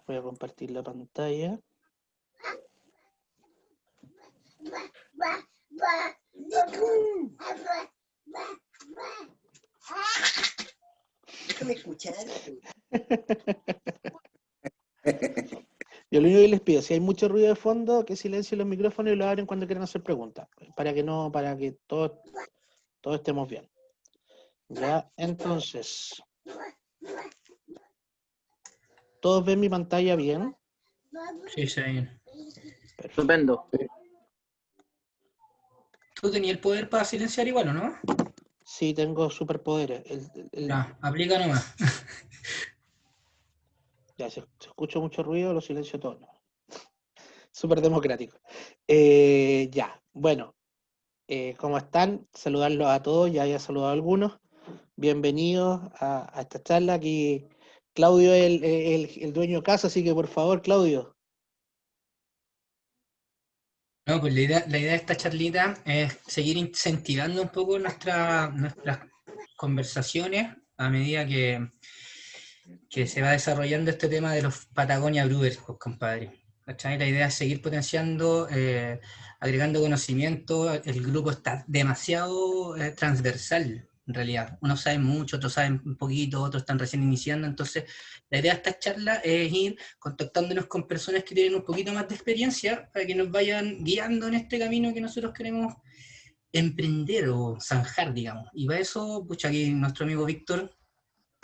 Voy a compartir la pantalla. Déjame escuchar. Yo lo único que les pido, si hay mucho ruido de fondo, que silencien los micrófonos y lo abren cuando quieran hacer preguntas, para que todos estemos bien. Ya, entonces, ¿todos ven mi pantalla bien? Sí, sí. Perfecto. Estupendo. ¿Tú tenías el poder para silenciar igual o no? Sí, tengo superpoderes. Ya, aplica nomás. Ya, si escucho mucho ruido, lo silencio todo. No. Súper democrático. Ya, bueno, ¿cómo están? Saludarlos a todos, ya haya saludado a algunos. Bienvenidos a esta charla. Aquí Claudio es el dueño de casa, así que por favor, Claudio. No, pues la idea de esta charlita es seguir incentivando un poco nuestras conversaciones a medida que se va desarrollando este tema de los Patagonia Brewers, pues, compadre. ¿Cachai? La idea es seguir potenciando, agregando conocimiento. El grupo está demasiado transversal, en realidad. Unos saben mucho, otros saben un poquito, otros están recién iniciando. Entonces, la idea de esta charla es ir contactándonos con personas que tienen un poquito más de experiencia para que nos vayan guiando en este camino que nosotros queremos emprender o zanjar, digamos. Y para eso, pucha, aquí nuestro amigo Víctor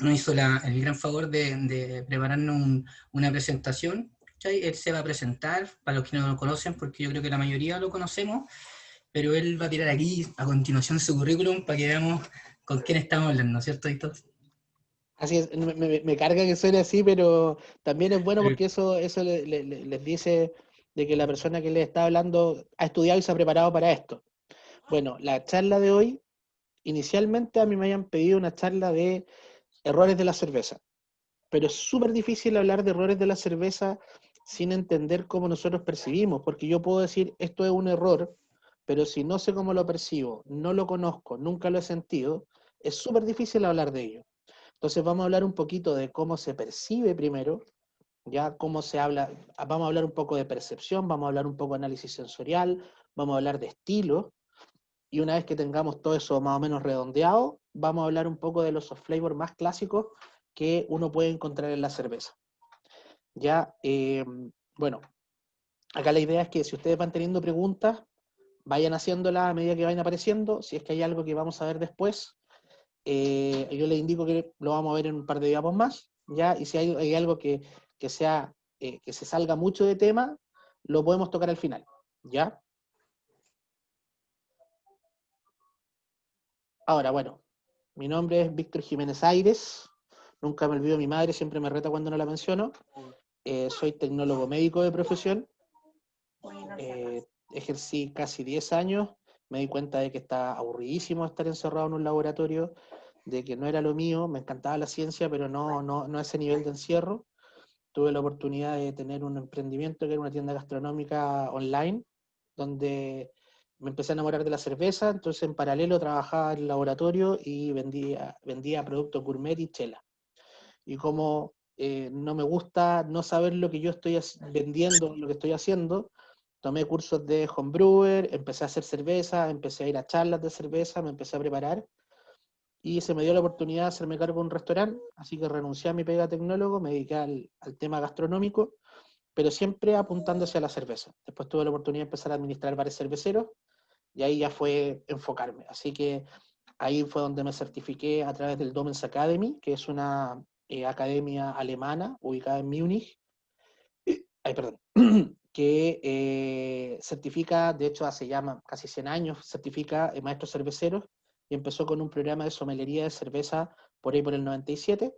nos hizo el gran favor de prepararnos una presentación. ¿Cachai? Él se va a presentar, para los que no lo conocen, porque yo creo que la mayoría lo conocemos, pero él va a tirar aquí a continuación su currículum para que veamos con quién estamos hablando, ¿cierto, Víctor? Así es, me carga que suene así, pero también es bueno porque eso les dice de que la persona que les está hablando ha estudiado y se ha preparado para esto. Bueno, la charla de hoy, inicialmente a mí me habían pedido una charla de errores de la cerveza, pero es súper difícil hablar de errores de la cerveza sin entender cómo nosotros percibimos, porque yo puedo decir esto es un error, pero si no sé cómo lo percibo, no lo conozco, nunca lo he sentido, es súper difícil hablar de ello. Entonces vamos a hablar un poquito de cómo se percibe primero, ya cómo se habla, vamos a hablar un poco de percepción, vamos a hablar un poco de análisis sensorial, vamos a hablar de estilo, y una vez que tengamos todo eso más o menos redondeado, vamos a hablar un poco de los soft flavors más clásicos que uno puede encontrar en la cerveza. Ya, bueno, acá la idea es que si ustedes van teniendo preguntas, vayan haciéndolas a medida que vayan apareciendo. Si es que hay algo que vamos a ver después, yo les indico que lo vamos a ver en un par de diapos más, ¿ya? Y si hay algo que sea, que se salga mucho de tema, lo podemos tocar al final, ¿ya? Ahora, bueno, mi nombre es Víctor Jiménez Aires, nunca me olvido de mi madre, siempre me reta cuando no la menciono. Soy tecnólogo médico de profesión, ejercí casi 10 años, me di cuenta de que estaba aburridísimo estar encerrado en un laboratorio, de que no era lo mío, me encantaba la ciencia, pero no a ese nivel de encierro. Tuve la oportunidad de tener un emprendimiento que era una tienda gastronómica online, donde me empecé a enamorar de la cerveza, entonces en paralelo trabajaba en el laboratorio y vendía productos gourmet y chela. Y como no me gusta no saber lo que yo estoy vendiendo, lo que estoy haciendo, tomé cursos de homebrewer, empecé a hacer cerveza, empecé a ir a charlas de cerveza, me empecé a preparar y se me dio la oportunidad de hacerme cargo de un restaurante, así que renuncié a mi pega de tecnólogo, me dediqué al tema gastronómico, pero siempre apuntando hacia la cerveza. Después tuve la oportunidad de empezar a administrar bares cerveceros y ahí ya fue enfocarme. Así que ahí fue donde me certifiqué a través del Domens Academy, que es una academia alemana ubicada en Múnich, ay, perdón, que certifica, de hecho hace ya casi 100 años, certifica maestros cerveceros y empezó con un programa de somelería de cerveza por ahí por el 97.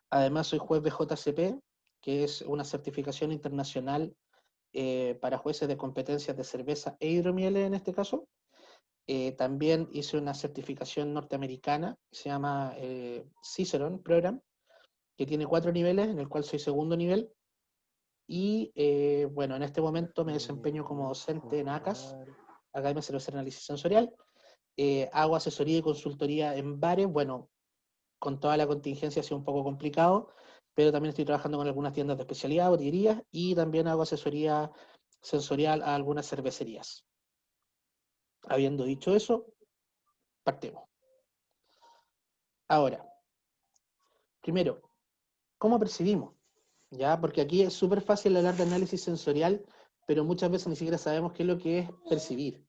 Además soy juez de JCP, que es una certificación internacional para jueces de competencias de cerveza e hidromieles en este caso. También hice una certificación norteamericana que se llama Cicerone Program, que tiene 4 niveles, en el cual soy segundo nivel. Y bueno, en este momento me desempeño como docente en ACAS, Academia Cervecera de Análisis Sensorial. Hago asesoría y consultoría en bares. Bueno, con toda la contingencia ha sido un poco complicado, pero también estoy trabajando con algunas tiendas de especialidad, botillerías, y también hago asesoría sensorial a algunas cervecerías. Habiendo dicho eso, partimos. Ahora, primero, ¿cómo percibimos? ¿Ya? Porque aquí es súper fácil hablar de análisis sensorial, pero muchas veces ni siquiera sabemos qué es lo que es percibir.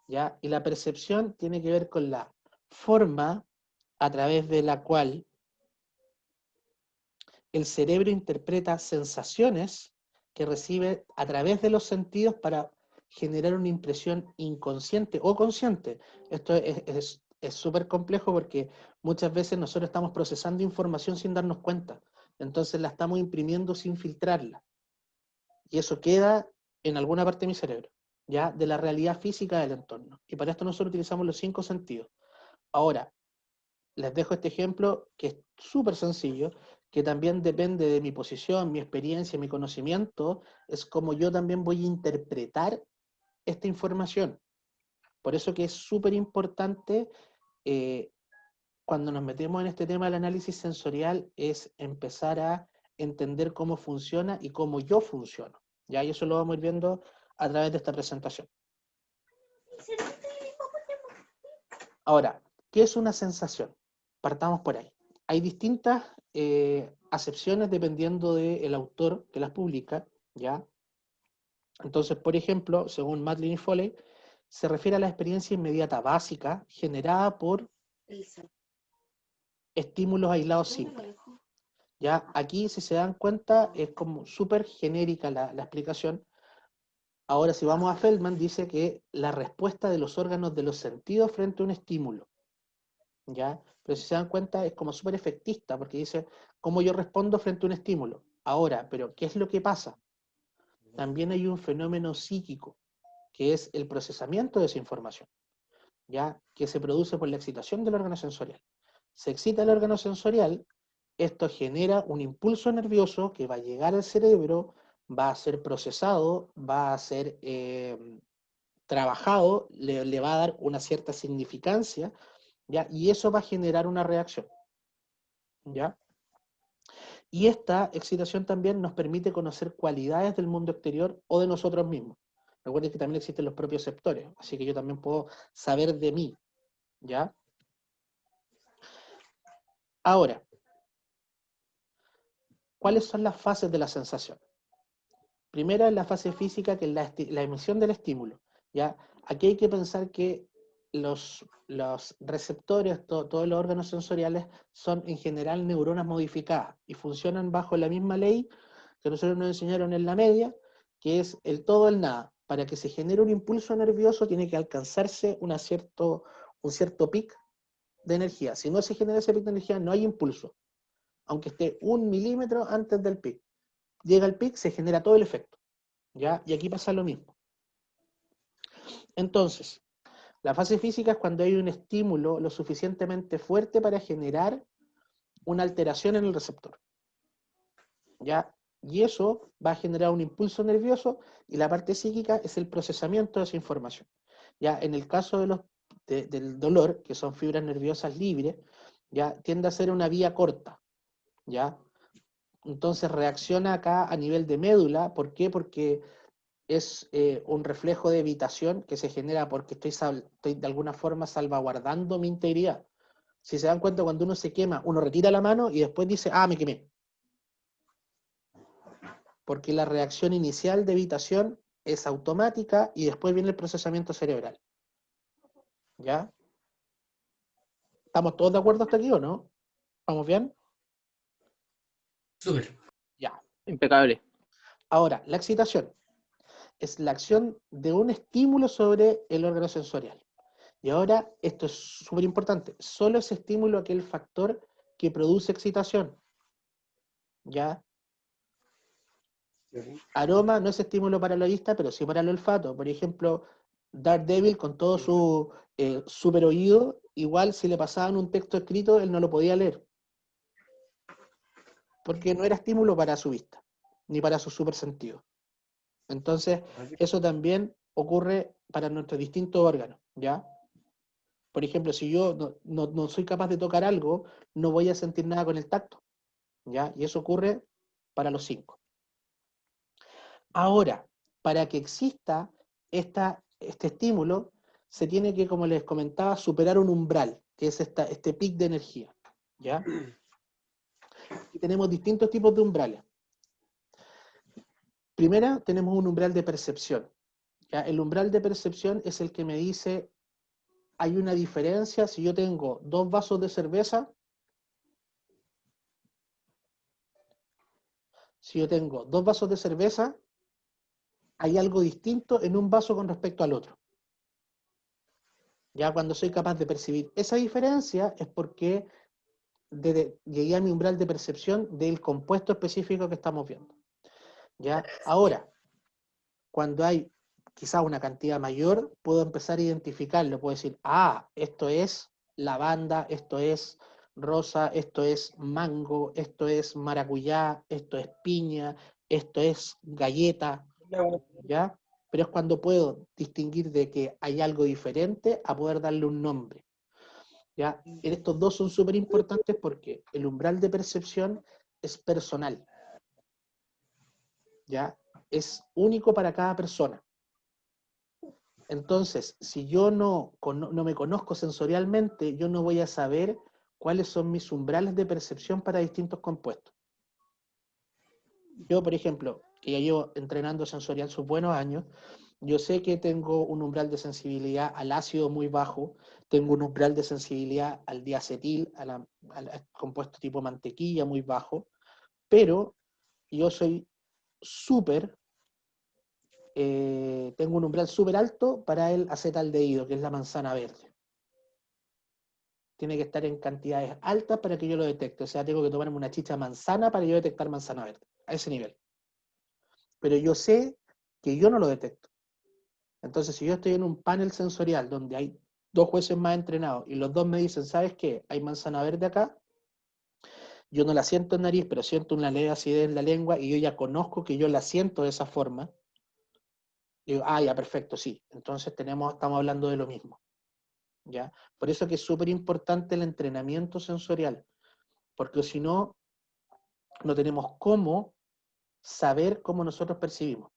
¿Ya? Y la percepción tiene que ver con la forma a través de la cual el cerebro interpreta sensaciones que recibe a través de los sentidos para generar una impresión inconsciente o consciente. Esto es súper complejo porque muchas veces nosotros estamos procesando información sin darnos cuenta. Entonces la estamos imprimiendo sin filtrarla. Y eso queda en alguna parte de mi cerebro, ¿ya? De la realidad física del entorno. Y para esto nosotros utilizamos los 5 sentidos. Ahora, les dejo este ejemplo que es súper sencillo, que también depende de mi posición, mi experiencia, mi conocimiento, es como yo también voy a interpretar esta información. Por eso que es súper importante cuando nos metemos en este tema del análisis sensorial, es empezar a entender cómo funciona y cómo yo funciono. ¿Ya? Y eso lo vamos a ir viendo a través de esta presentación. Ahora, ¿qué es una sensación? Partamos por ahí. Hay distintas acepciones dependiendo del autor que las publica, ¿ya? Entonces, por ejemplo, según Madeline y Foley, se refiere a la experiencia inmediata básica generada por estímulos aislados simples. ¿Ya? Aquí, si se dan cuenta, es como súper genérica la explicación. Ahora, si vamos a Feldman, dice que la respuesta de los órganos de los sentidos frente a un estímulo, ¿ya? Pero si se dan cuenta, es como súper efectista, porque dice, ¿cómo yo respondo frente a un estímulo? Ahora, pero ¿qué es lo que pasa? También hay un fenómeno psíquico, que es el procesamiento de esa información, ¿ya? Que se produce por la excitación del órgano sensorial. Se excita el órgano sensorial, esto genera un impulso nervioso que va a llegar al cerebro, va a ser procesado, va a ser trabajado, le va a dar una cierta significancia, ¿ya? Y eso va a generar una reacción, ¿ya? Y esta excitación también nos permite conocer cualidades del mundo exterior o de nosotros mismos. Recuerden que también existen los propios receptores, así que yo también puedo saber de mí, ¿ya? Ahora, ¿cuáles son las fases de la sensación? Primera es la fase física, que es la emisión del estímulo, ¿ya? Aquí hay que pensar que los receptores, todos los órganos sensoriales, son en general neuronas modificadas y funcionan bajo la misma ley que nosotros nos enseñaron en la media, que es el todo o el nada. Para que se genere un impulso nervioso tiene que alcanzarse un cierto pic de energía. Si no se genera ese pic de energía, no hay impulso, aunque esté 1 milímetro antes del pic. Llega el pic, se genera todo el efecto, ¿ya? Y aquí pasa lo mismo. Entonces, la fase física es cuando hay un estímulo lo suficientemente fuerte para generar una alteración en el receptor, ¿ya? Y eso va a generar un impulso nervioso, y la parte psíquica es el procesamiento de esa información. Ya en el caso del dolor, que son fibras nerviosas libres, ya tiende a ser una vía corta, ¿ya? Entonces reacciona acá a nivel de médula. ¿Por qué? Porque es un reflejo de evitación que se genera porque estoy de alguna forma salvaguardando mi integridad. Si se dan cuenta, cuando uno se quema, uno retira la mano y después dice, ah, me quemé. Porque la reacción inicial de evitación es automática y después viene el procesamiento cerebral. ¿Ya? ¿Estamos todos de acuerdo hasta aquí o no? ¿Vamos bien? Súper. Ya. Impecable. Ahora, la excitación es la acción de un estímulo sobre el órgano sensorial. Y ahora, esto es súper importante, solo ese estímulo aquel factor que produce excitación. ¿Ya? Aroma no es estímulo para la vista, pero sí para el olfato. Por ejemplo, Daredevil, con todo su super oído, igual si le pasaban un texto escrito, él no lo podía leer. Porque no era estímulo para su vista, ni para su super sentido. Entonces, eso también ocurre para nuestros distintos órganos, ¿ya? Por ejemplo, si yo no soy capaz de tocar algo, no voy a sentir nada con el tacto, ¿ya? Y eso ocurre para los 5. Ahora, para que exista este estímulo, se tiene que, como les comentaba, superar un umbral, que es este pic de energía, ¿ya? Y tenemos distintos tipos de umbrales. Primero, tenemos un umbral de percepción, ¿ya? El umbral de percepción es el que me dice, hay una diferencia si yo tengo 2 vasos de cerveza. Si yo tengo 2 vasos de cerveza, hay algo distinto en un vaso con respecto al otro. Ya cuando soy capaz de percibir esa diferencia es porque llegué a mi umbral de percepción del compuesto específico que estamos viendo. ¿Ya? Ahora, cuando hay quizás una cantidad mayor, puedo empezar a identificarlo. Puedo decir, esto es lavanda, esto es rosa, esto es mango, esto es maracuyá, esto es piña, esto es galleta, ¿ya? Pero es cuando puedo distinguir de que hay algo diferente a poder darle un nombre, ¿ya? Estos dos son súper importantes porque el umbral de percepción es personal, ¿ya? Es único para cada persona. Entonces, si yo no me conozco sensorialmente, yo no voy a saber cuáles son mis umbrales de percepción para distintos compuestos. Yo, por ejemplo, que ya llevo entrenando sensorial sus buenos años, yo sé que tengo un umbral de sensibilidad al ácido muy bajo, tengo un umbral de sensibilidad al diacetil, al compuesto tipo mantequilla muy bajo, pero yo soy súper, tengo un umbral súper alto para el acetaldehído, que es la manzana verde. Tiene que estar en cantidades altas para que yo lo detecte. O sea, tengo que tomarme una chicha manzana para yo detectar manzana verde, a ese nivel. Pero yo sé que yo no lo detecto. Entonces, si yo estoy en un panel sensorial donde hay 2 jueces más entrenados y los 2 me dicen, ¿sabes qué? Hay manzana verde acá, yo no la siento en nariz, pero siento una leve acidez en la lengua y yo ya conozco que yo la siento de esa forma. Y digo, ya, perfecto, sí. Entonces estamos hablando de lo mismo, ¿ya? Por eso que es súper importante el entrenamiento sensorial, porque si no, no tenemos cómo saber cómo nosotros percibimos,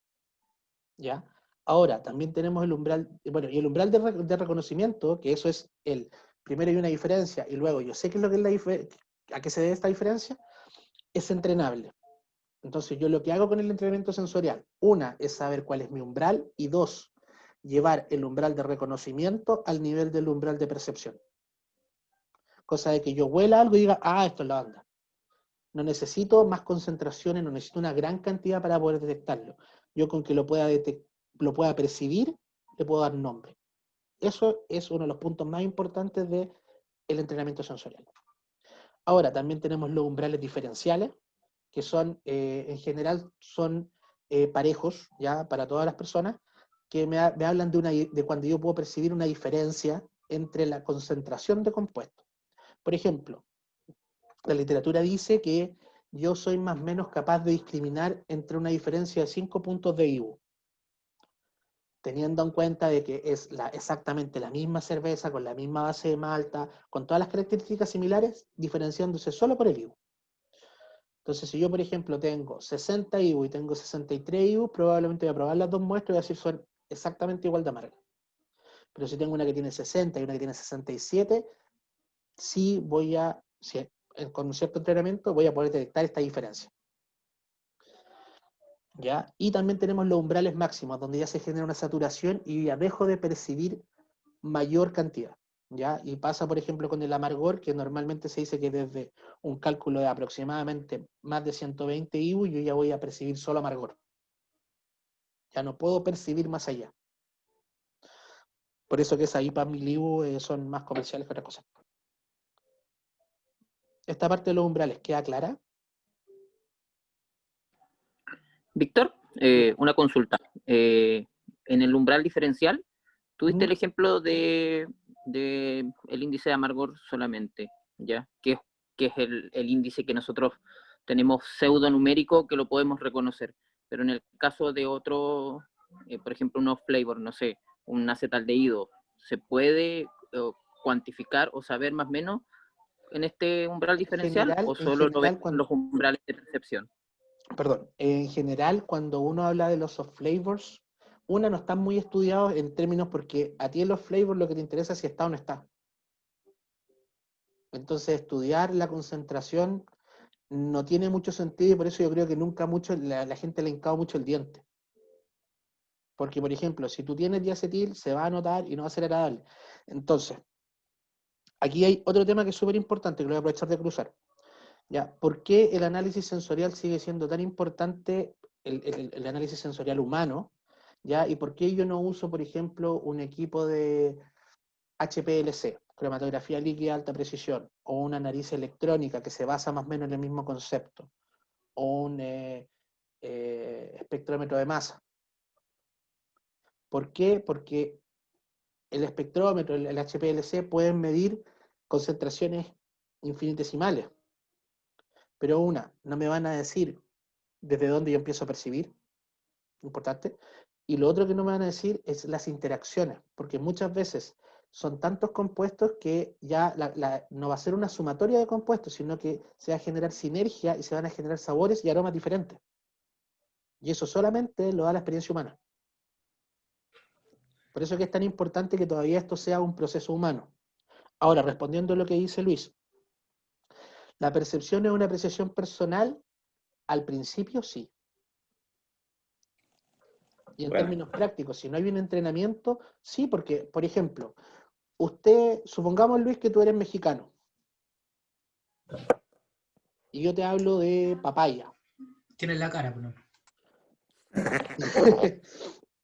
¿ya? Ahora, también tenemos el umbral, bueno, y el umbral de reconocimiento, que eso es primero hay una diferencia, y luego yo sé qué es lo que es la diferencia, a qué se debe esta diferencia, es entrenable. Entonces, yo lo que hago con el entrenamiento sensorial, una, es saber cuál es mi umbral, y dos, llevar el umbral de reconocimiento al nivel del umbral de percepción. Cosa de que yo huela algo y diga, esto es la banda. No necesito más concentraciones, no necesito una gran cantidad para poder detectarlo. Yo con que lo pueda percibir, le puedo dar nombre. Eso es uno de los puntos más importantes del entrenamiento sensorial. Ahora, también tenemos los umbrales diferenciales, que son, en general, son parejos, ya, para todas las personas, que me hablan de cuando yo puedo percibir una diferencia entre la concentración de compuestos. Por ejemplo, la literatura dice que yo soy más o menos capaz de discriminar entre una diferencia de 5 puntos de IBU, teniendo en cuenta de que es exactamente la misma cerveza, con la misma base de malta, con todas las características similares, diferenciándose solo por el IBU. Entonces, si yo, por ejemplo, tengo 60 IBU y tengo 63 IBU, probablemente voy a probar las dos muestras y voy a decir son exactamente igual de amargas. Pero si tengo una que tiene 60 y una que tiene 67, sí voy a, con un cierto entrenamiento, voy a poder detectar esta diferencia. ¿Ya? Y también tenemos los umbrales máximos, donde ya se genera una saturación y ya dejo de percibir mayor cantidad, ¿ya? Y pasa, por ejemplo, con el amargor, que normalmente se dice que desde un cálculo de aproximadamente más de 120 IBU, yo ya voy a percibir solo amargor. Ya no puedo percibir más allá. Por eso que esa IPA 1000 IBU son más comerciales que otra cosa. Esta parte de los umbrales, ¿queda clara? Víctor, una consulta. En el umbral diferencial, tuviste el ejemplo de el índice de amargor solamente, ¿ya? Que es el índice que nosotros tenemos pseudonumérico que lo podemos reconocer. Pero en el caso de otro, por ejemplo, un off-flavor, no sé, un acetaldehído, ¿se puede cuantificar o saber más o menos en este umbral diferencial o En solo lo ven general, en los umbrales de percepción? perdón, en general, cuando uno habla de los soft flavors, no están muy estudiados en términos porque a ti en los flavors lo que te interesa es si está o no está. Entonces, estudiar la concentración no tiene mucho sentido y por eso yo creo que nunca mucho la gente le ha hincado mucho el diente. Porque, por ejemplo, si tú tienes diacetil, se va a notar y no va a ser agradable. Entonces, aquí hay otro tema que es súper importante, que lo voy a aprovechar de cruzar. ¿Ya? ¿Por qué el análisis sensorial sigue siendo tan importante, el análisis sensorial humano? ¿Ya? ¿Y por qué yo no uso, por ejemplo, un equipo de HPLC, cromatografía líquida de alta precisión, o una nariz electrónica que se basa más o menos en el mismo concepto, o un espectrómetro de masa? ¿Por qué? Porque el espectrómetro, el HPLC, pueden medir concentraciones infinitesimales, pero no me van a decir desde dónde yo empiezo a percibir, importante, y lo otro que no me van a decir es las interacciones, porque muchas veces son tantos compuestos que ya no va a ser una sumatoria de compuestos, sino que se va a generar sinergia y se van a generar sabores y aromas diferentes. Y eso solamente lo da la experiencia humana. Por eso es que es tan importante que todavía esto sea un proceso humano. Ahora, respondiendo a lo que dice Luis, ¿la percepción es una apreciación personal? Al principio sí. Y en términos prácticos, si no hay un entrenamiento, sí, porque, por ejemplo, supongamos Luis que tú eres mexicano, y yo te hablo de papaya. Tienes la cara, ¿no?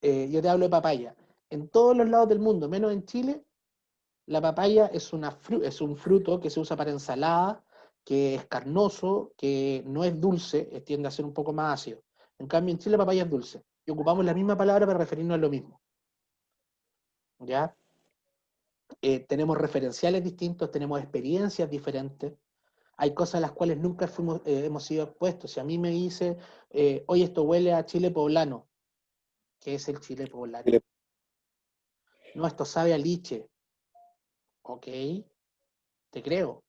Yo te hablo de papaya. En todos los lados del mundo, menos en Chile, la papaya es un fruto que se usa para ensalada, que es carnoso, que no es dulce, tiende a ser un poco más ácido. En cambio, en Chile la papaya es dulce. Y ocupamos la misma palabra para referirnos a lo mismo. ¿Ya? Tenemos referenciales distintos, tenemos experiencias diferentes. Hay cosas a las cuales nunca hemos sido expuestos. Si a mí me dice, oye, esto huele a chile poblano, ¿qué es el chile poblano? No, esto sabe a liche. Ok, te creo.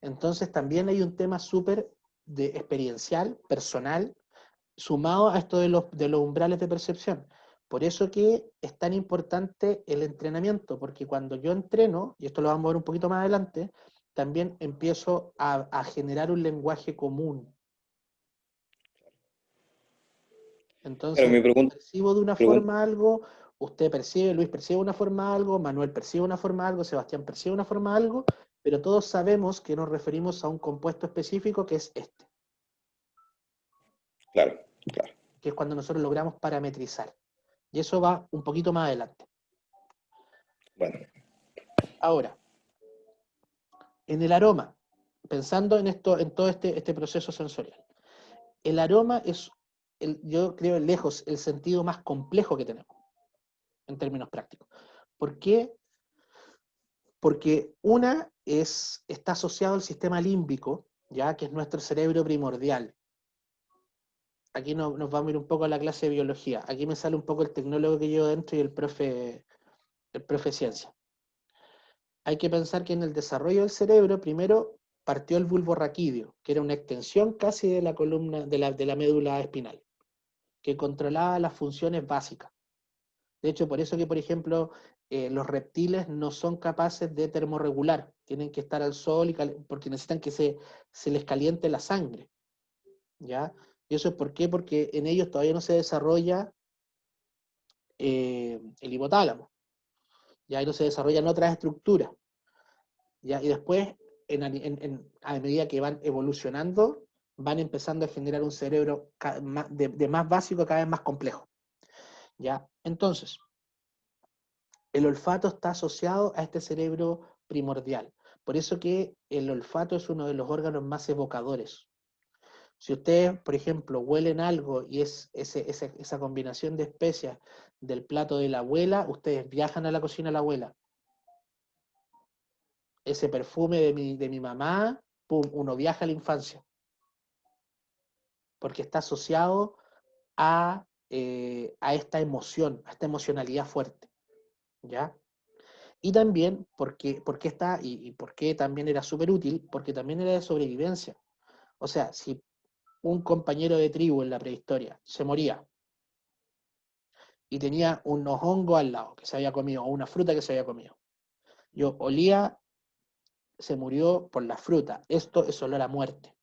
Entonces también hay un tema súper de experiencial, personal, sumado a esto de los umbrales de percepción. Por eso que es tan importante el entrenamiento, porque cuando yo entreno, y esto lo vamos a ver un poquito más adelante, también empiezo a generar un lenguaje común. Claro, Entonces, mi pregunta, percibo de una forma algo, usted percibe, Luis percibe una forma algo, Manuel percibe una forma algo, Sebastián percibe una forma algo, pero todos sabemos que nos referimos a un compuesto específico que es este, claro, claro. que es cuando nosotros logramos parametrizar. Y eso va un poquito más adelante. Bueno, Ahora, en el aroma, pensando en esto, en todo este proceso sensorial, el aroma es, yo creo, lejos el sentido más complejo que tenemos, en términos prácticos. ¿Por qué? Porque está asociado al sistema límbico, ya que es nuestro cerebro primordial. Aquí nos vamos a ir un poco a la clase de biología. Aquí me sale un poco el tecnólogo que llevo dentro y el profe ciencia. Hay que pensar que en el desarrollo del cerebro, primero partió el bulbo raquídeo, que era una extensión casi de la columna, de la médula espinal, que controlaba las funciones básicas. De hecho, por eso que, por ejemplo, los reptiles no son capaces de termorregular, tienen que estar al sol porque necesitan que se les caliente la sangre, ¿ya? ¿Y eso es por qué? Porque en ellos todavía no se desarrolla el hipotálamo, ya ahí no se desarrollan otras estructuras, ¿ya? Y después, a medida que van evolucionando, van empezando a generar un cerebro de más básico cada vez más complejo, ¿ya? Entonces, el olfato está asociado a este cerebro primordial. Por eso que el olfato es uno de los órganos más evocadores. Si ustedes, por ejemplo, huelen algo y es esa combinación de especias del plato de la abuela, ustedes viajan a la cocina de la abuela. Ese perfume de mi mamá, pum, uno viaja a la infancia. Porque está asociado a esta emoción, a esta emocionalidad fuerte. ¿Ya? Y también, ¿por qué está, y por qué también era súper útil? Porque también era de sobrevivencia. O sea, si un compañero de tribu en la prehistoria se moría y tenía unos hongos al lado que se había comido, o una fruta que se había comido, yo olía, se murió por la fruta. Esto es olor a muerte.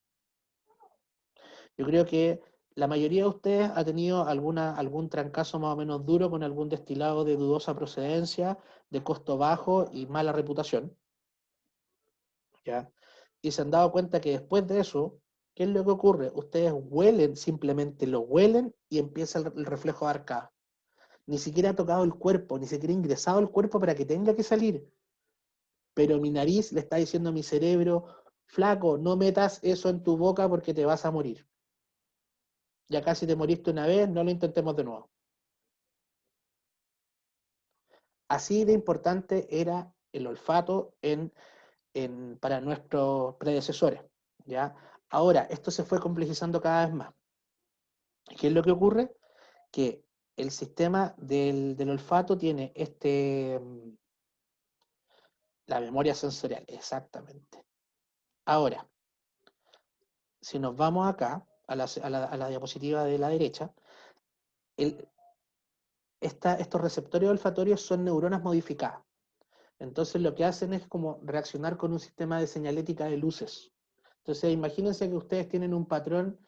Yo creo que la mayoría de ustedes ha tenido algún trancazo más o menos duro con algún destilado de dudosa procedencia, de costo bajo y mala reputación, ¿ya? Y se han dado cuenta que después de eso, ¿qué es lo que ocurre? Ustedes huelen, simplemente lo huelen y empieza el reflejo de arcada. Ni siquiera ha tocado el cuerpo, ni siquiera ha ingresado el cuerpo para que tenga que salir. Pero mi nariz le está diciendo a mi cerebro, flaco, no metas eso en tu boca porque te vas a morir. Ya casi te moriste una vez, no lo intentemos de nuevo. Así de importante era el olfato para nuestros predecesores, ¿ya? Ahora, esto se fue complejizando cada vez más. ¿Qué es lo que ocurre? Que el sistema del olfato tiene la memoria sensorial, exactamente. Ahora, si nos vamos acá, a la diapositiva de la derecha, estos receptores olfatorios son neuronas modificadas. Entonces lo que hacen es como reaccionar con un sistema de señalética de luces. Entonces imagínense que ustedes tienen un patrón,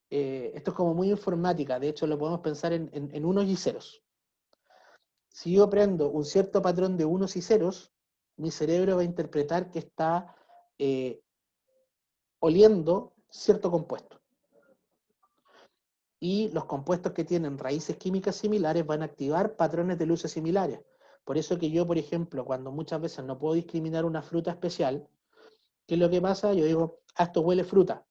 esto es como muy informática, de hecho lo podemos pensar en unos y ceros. Si yo prendo un cierto patrón de unos y ceros, mi cerebro va a interpretar que está oliendo cierto compuesto. Y los compuestos que tienen raíces químicas similares van a activar patrones de luces similares. Por eso que yo, por ejemplo, cuando muchas veces no puedo discriminar una fruta especial, ¿qué es lo que pasa? Yo digo, esto huele fruta.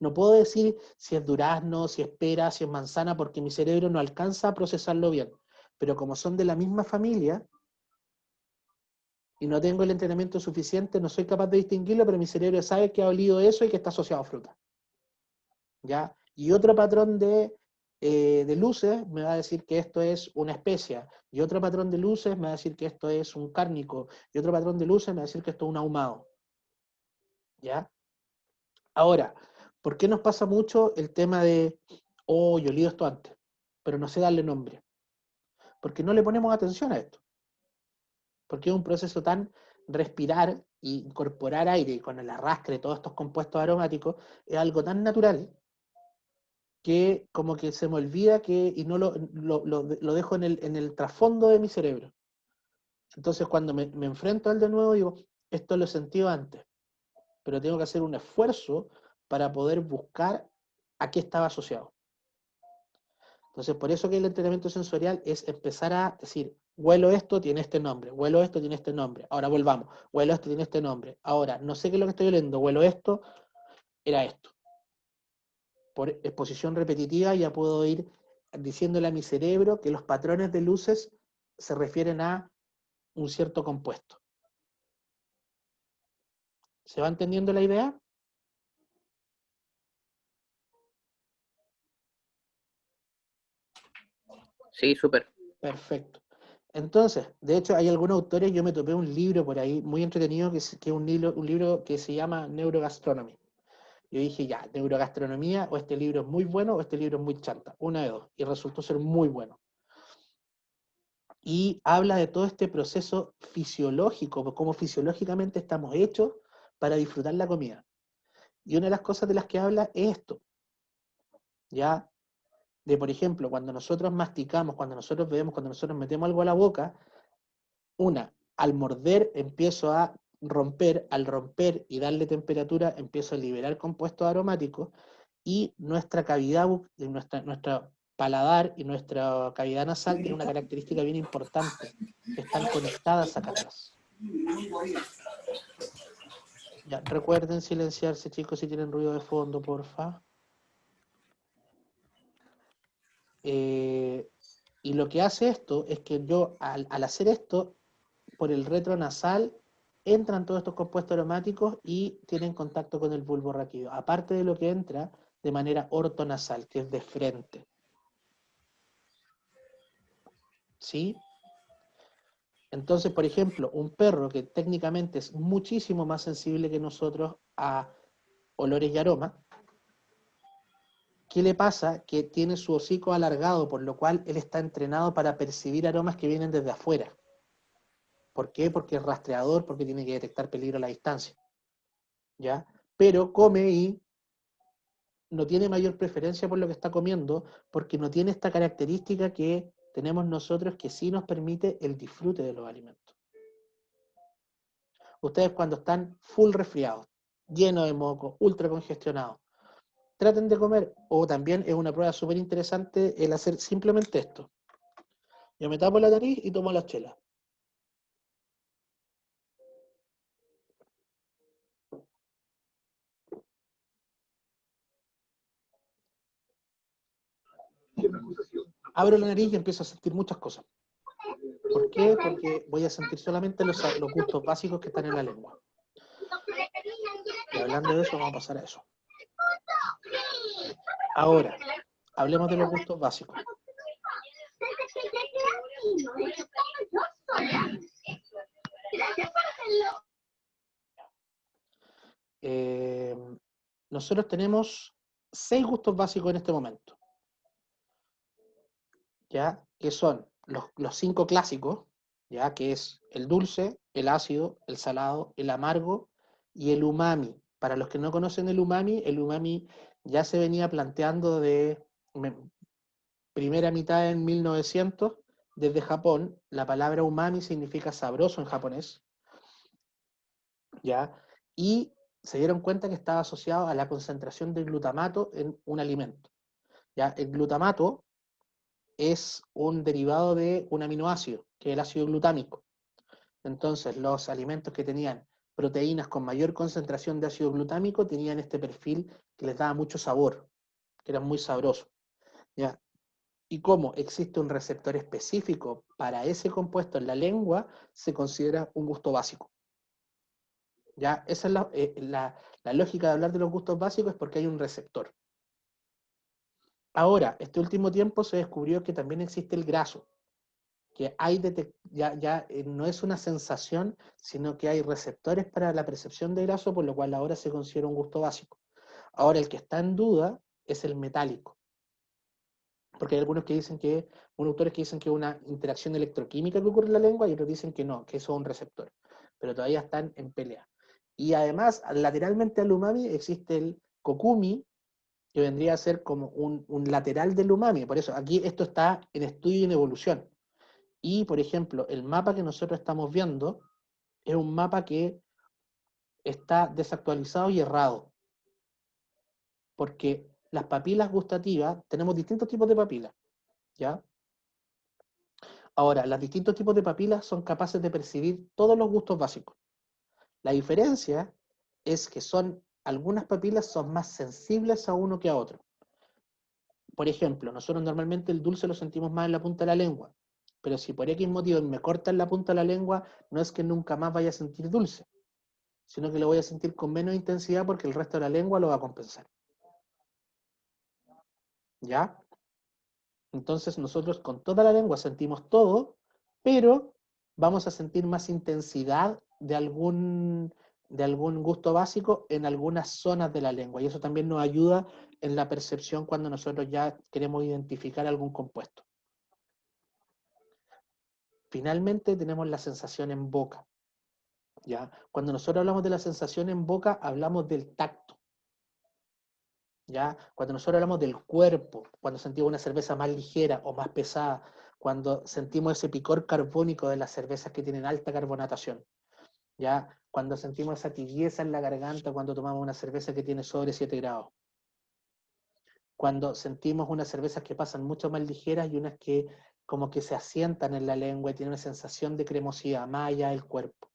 No puedo decir si es durazno, si es pera, si es manzana, porque mi cerebro no alcanza a procesarlo bien. Pero como son de la misma familia y no tengo el entrenamiento suficiente, no soy capaz de distinguirlo, pero mi cerebro sabe que ha olido eso y que está asociado a fruta. ¿Ya? Y otro patrón de luces me va a decir que esto es una especia, y otro patrón de luces me va a decir que esto es un cárnico, y otro patrón de luces me va a decir que esto es un ahumado. ¿Ya? Ahora, ¿por qué nos pasa mucho el tema de, oh, yo olí esto antes, pero no sé darle nombre? Porque no le ponemos atención a esto. Porque es un proceso tan respirar e incorporar aire y con el arrastre de todos estos compuestos aromáticos, es algo tan natural que como que se me olvida y no lo dejo en el trasfondo de mi cerebro. Entonces cuando me enfrento al de nuevo digo, esto lo he sentido antes, pero tengo que hacer un esfuerzo para poder buscar a qué estaba asociado. Entonces por eso que el entrenamiento sensorial es empezar a decir, huelo esto, tiene este nombre, huelo esto, tiene este nombre, ahora volvamos, huelo esto, tiene este nombre, ahora no sé qué es lo que estoy oliendo, huelo esto, era esto. Por exposición repetitiva ya puedo ir diciéndole a mi cerebro que los patrones de luces se refieren a un cierto compuesto. ¿Se va entendiendo la idea? Sí, súper. Perfecto. Entonces, de hecho, hay algunos autores, yo me topé un libro por ahí muy entretenido, que es un libro que se llama Neurogastronomy. Yo dije, ya, neurogastronomía, o este libro es muy bueno, o este libro es muy chanta, una de dos, y resultó ser muy bueno. Y habla de todo este proceso fisiológico, cómo fisiológicamente estamos hechos para disfrutar la comida. Y una de las cosas de las que habla es esto, ¿ya? De, por ejemplo, cuando nosotros masticamos, cuando nosotros bebemos, cuando nosotros metemos algo a la boca, al morder empiezo a romper, al romper y darle temperatura, empiezo a liberar compuestos aromáticos y nuestra cavidad, nuestra paladar y nuestra cavidad nasal tiene una característica bien importante, que están conectadas acá atrás. Ya, recuerden silenciarse, chicos, si tienen ruido de fondo, porfa. Y lo que hace esto es que yo, al hacer esto, por el retronasal, entran todos estos compuestos aromáticos y tienen contacto con el bulbo raquídeo. Aparte de lo que entra de manera ortonasal, que es de frente. ¿Sí? Entonces, por ejemplo, un perro que técnicamente es muchísimo más sensible que nosotros a olores y aromas, ¿qué le pasa? Que tiene su hocico alargado, por lo cual él está entrenado para percibir aromas que vienen desde afuera. ¿Por qué? Porque es rastreador, porque tiene que detectar peligro a la distancia. ¿Ya? Pero come y no tiene mayor preferencia por lo que está comiendo, porque no tiene esta característica que tenemos nosotros que sí nos permite el disfrute de los alimentos. Ustedes cuando están full resfriados, llenos de moco, ultra congestionados, traten de comer, o también es una prueba súper interesante el hacer simplemente esto. Yo me tapo la nariz y tomo la chela. Abro la nariz y empiezo a sentir muchas cosas. ¿Por qué? Porque voy a sentir solamente los gustos básicos que están en la lengua. Y hablando de eso, vamos a pasar a eso. Ahora, hablemos de los gustos básicos. Nosotros tenemos 6 gustos básicos en este momento, ¿ya? Que son los 5 clásicos, ¿ya? Que es el dulce, el ácido, el salado, el amargo y el umami. Para los que no conocen el umami ya se venía planteando de primera mitad en 1900 desde Japón. La palabra umami significa sabroso en japonés, ¿ya? Y se dieron cuenta que estaba asociado a la concentración de glutamato en un alimento, ¿ya? El glutamato es un derivado de un aminoácido, que es el ácido glutámico. Entonces, los alimentos que tenían proteínas con mayor concentración de ácido glutámico tenían este perfil que les daba mucho sabor, que eran muy sabrosos, ¿ya? Y como existe un receptor específico para ese compuesto en la lengua, se considera un gusto básico. ¿Ya? Esa es la lógica de hablar de los gustos básicos, es porque hay un receptor. Ahora, este último tiempo se descubrió que también existe el graso, que hay no es una sensación, sino que hay receptores para la percepción de graso, por lo cual ahora se considera un gusto básico. Ahora, el que está en duda es el metálico, porque hay algunos autores que dicen que es una interacción electroquímica que ocurre en la lengua y otros dicen que no, que eso es un receptor, pero todavía están en pelea. Y además, lateralmente al umami existe el kokumi, que vendría a ser como un lateral del umami. Por eso, aquí esto está en estudio y en evolución. Y, por ejemplo, el mapa que nosotros estamos viendo es un mapa que está desactualizado y errado. Porque las papilas gustativas, tenemos distintos tipos de papilas, ¿ya? Ahora, los distintos tipos de papilas son capaces de percibir todos los gustos básicos. La diferencia es que algunas papilas son más sensibles a uno que a otro. Por ejemplo, nosotros normalmente el dulce lo sentimos más en la punta de la lengua, pero si por X motivo me cortan la punta de la lengua, no es que nunca más vaya a sentir dulce, sino que lo voy a sentir con menos intensidad porque el resto de la lengua lo va a compensar. ¿Ya? Entonces nosotros con toda la lengua sentimos todo, pero vamos a sentir más intensidad de algún gusto básico en algunas zonas de la lengua. Y eso también nos ayuda en la percepción cuando nosotros ya queremos identificar algún compuesto. Finalmente tenemos la sensación en boca, ¿ya? Cuando nosotros hablamos de la sensación en boca, hablamos del tacto, ¿ya? Cuando nosotros hablamos del cuerpo, cuando sentimos una cerveza más ligera o más pesada, cuando sentimos ese picor carbónico de las cervezas que tienen alta carbonatación, ¿ya? Cuando sentimos esa tibieza en la garganta cuando tomamos una cerveza que tiene sobre 7 grados. Cuando sentimos unas cervezas que pasan mucho más ligeras y unas que como que se asientan en la lengua y tienen una sensación de cremosidad más allá del cuerpo.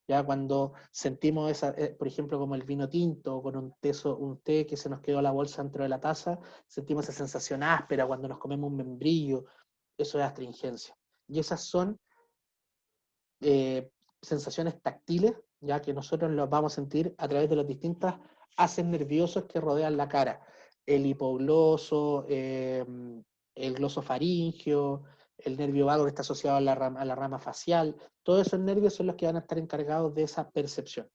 Ya cuando sentimos por ejemplo, como el vino tinto, con un té que se nos quedó la bolsa dentro de la taza, sentimos esa sensación áspera cuando nos comemos un membrillo, eso es astringencia. Y esas son sensaciones táctiles, ya que nosotros las vamos a sentir a través de los distintos haces nerviosos que rodean la cara. El hipogloso, el glosofaringeo, el nervio vago que está asociado a la rama facial. Todos esos nervios son los que van a estar encargados de esa percepción.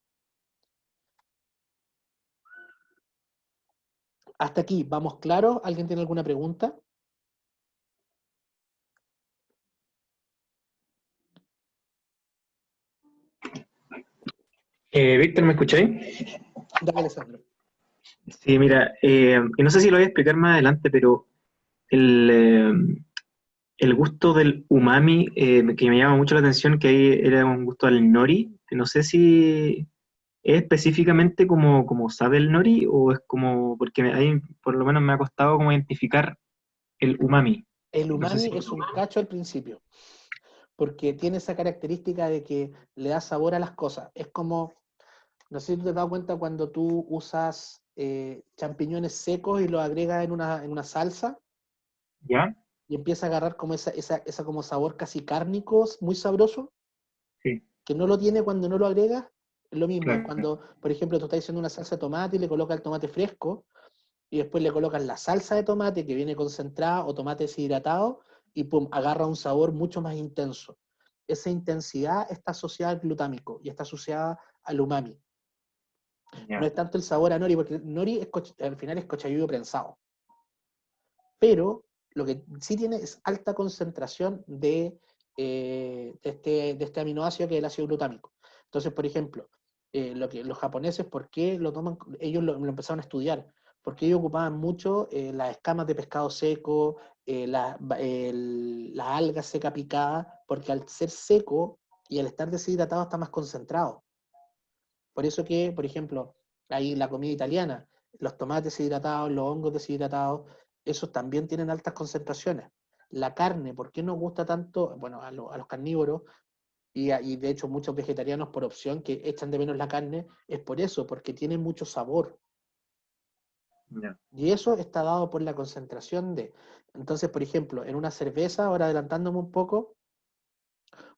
Hasta aquí, ¿vamos claros? ¿Alguien tiene alguna pregunta? Víctor, ¿me escucháis? Dale, Alessandro. Sí, mira, y no sé si lo voy a explicar más adelante, pero el, el gusto del umami, que me llama mucho la atención, que ahí era un gusto al nori, que no sé si es específicamente como sabe el nori, o es como, porque ahí por lo menos me ha costado como identificar el umami. El No sé si... umami es un cacho al principio, porque tiene esa característica de que le da sabor a las cosas. Es como, no sé si tú te das cuenta cuando tú usas champiñones secos y los agregas en una salsa ¿Ya? y empieza a agarrar como esa como sabor casi cárnico, muy sabroso, Sí, que no lo tiene cuando no lo agregas. Es lo mismo, es claro. cuando, por ejemplo, tú estás haciendo una salsa de tomate y le colocas el tomate fresco, y después le colocas la salsa de tomate que viene concentrada o tomate deshidratado, y pum, agarra un sabor mucho más intenso. Esa intensidad está asociada al glutámico y está asociada al umami. No Ya. es tanto el sabor a nori, porque nori al final es cochayuyo prensado. Pero lo que sí tiene es alta concentración de este aminoácido que es el ácido glutámico. Entonces, por ejemplo, los japoneses, ¿por qué lo toman? Ellos lo empezaron a estudiar, porque ellos ocupaban mucho las escamas de pescado seco, la alga seca picada, porque al ser seco y al estar deshidratado está más concentrado. Por eso que, por ejemplo, hay la comida italiana, los tomates deshidratados, los hongos deshidratados, esos también tienen altas concentraciones. La carne, ¿por qué nos gusta tanto? Bueno, a los carnívoros, y de hecho muchos vegetarianos por opción que echan de menos la carne, es por eso, porque tiene mucho sabor. Ya. Y eso está dado por la concentración de... Entonces, por ejemplo, en una cerveza, ahora adelantándome un poco,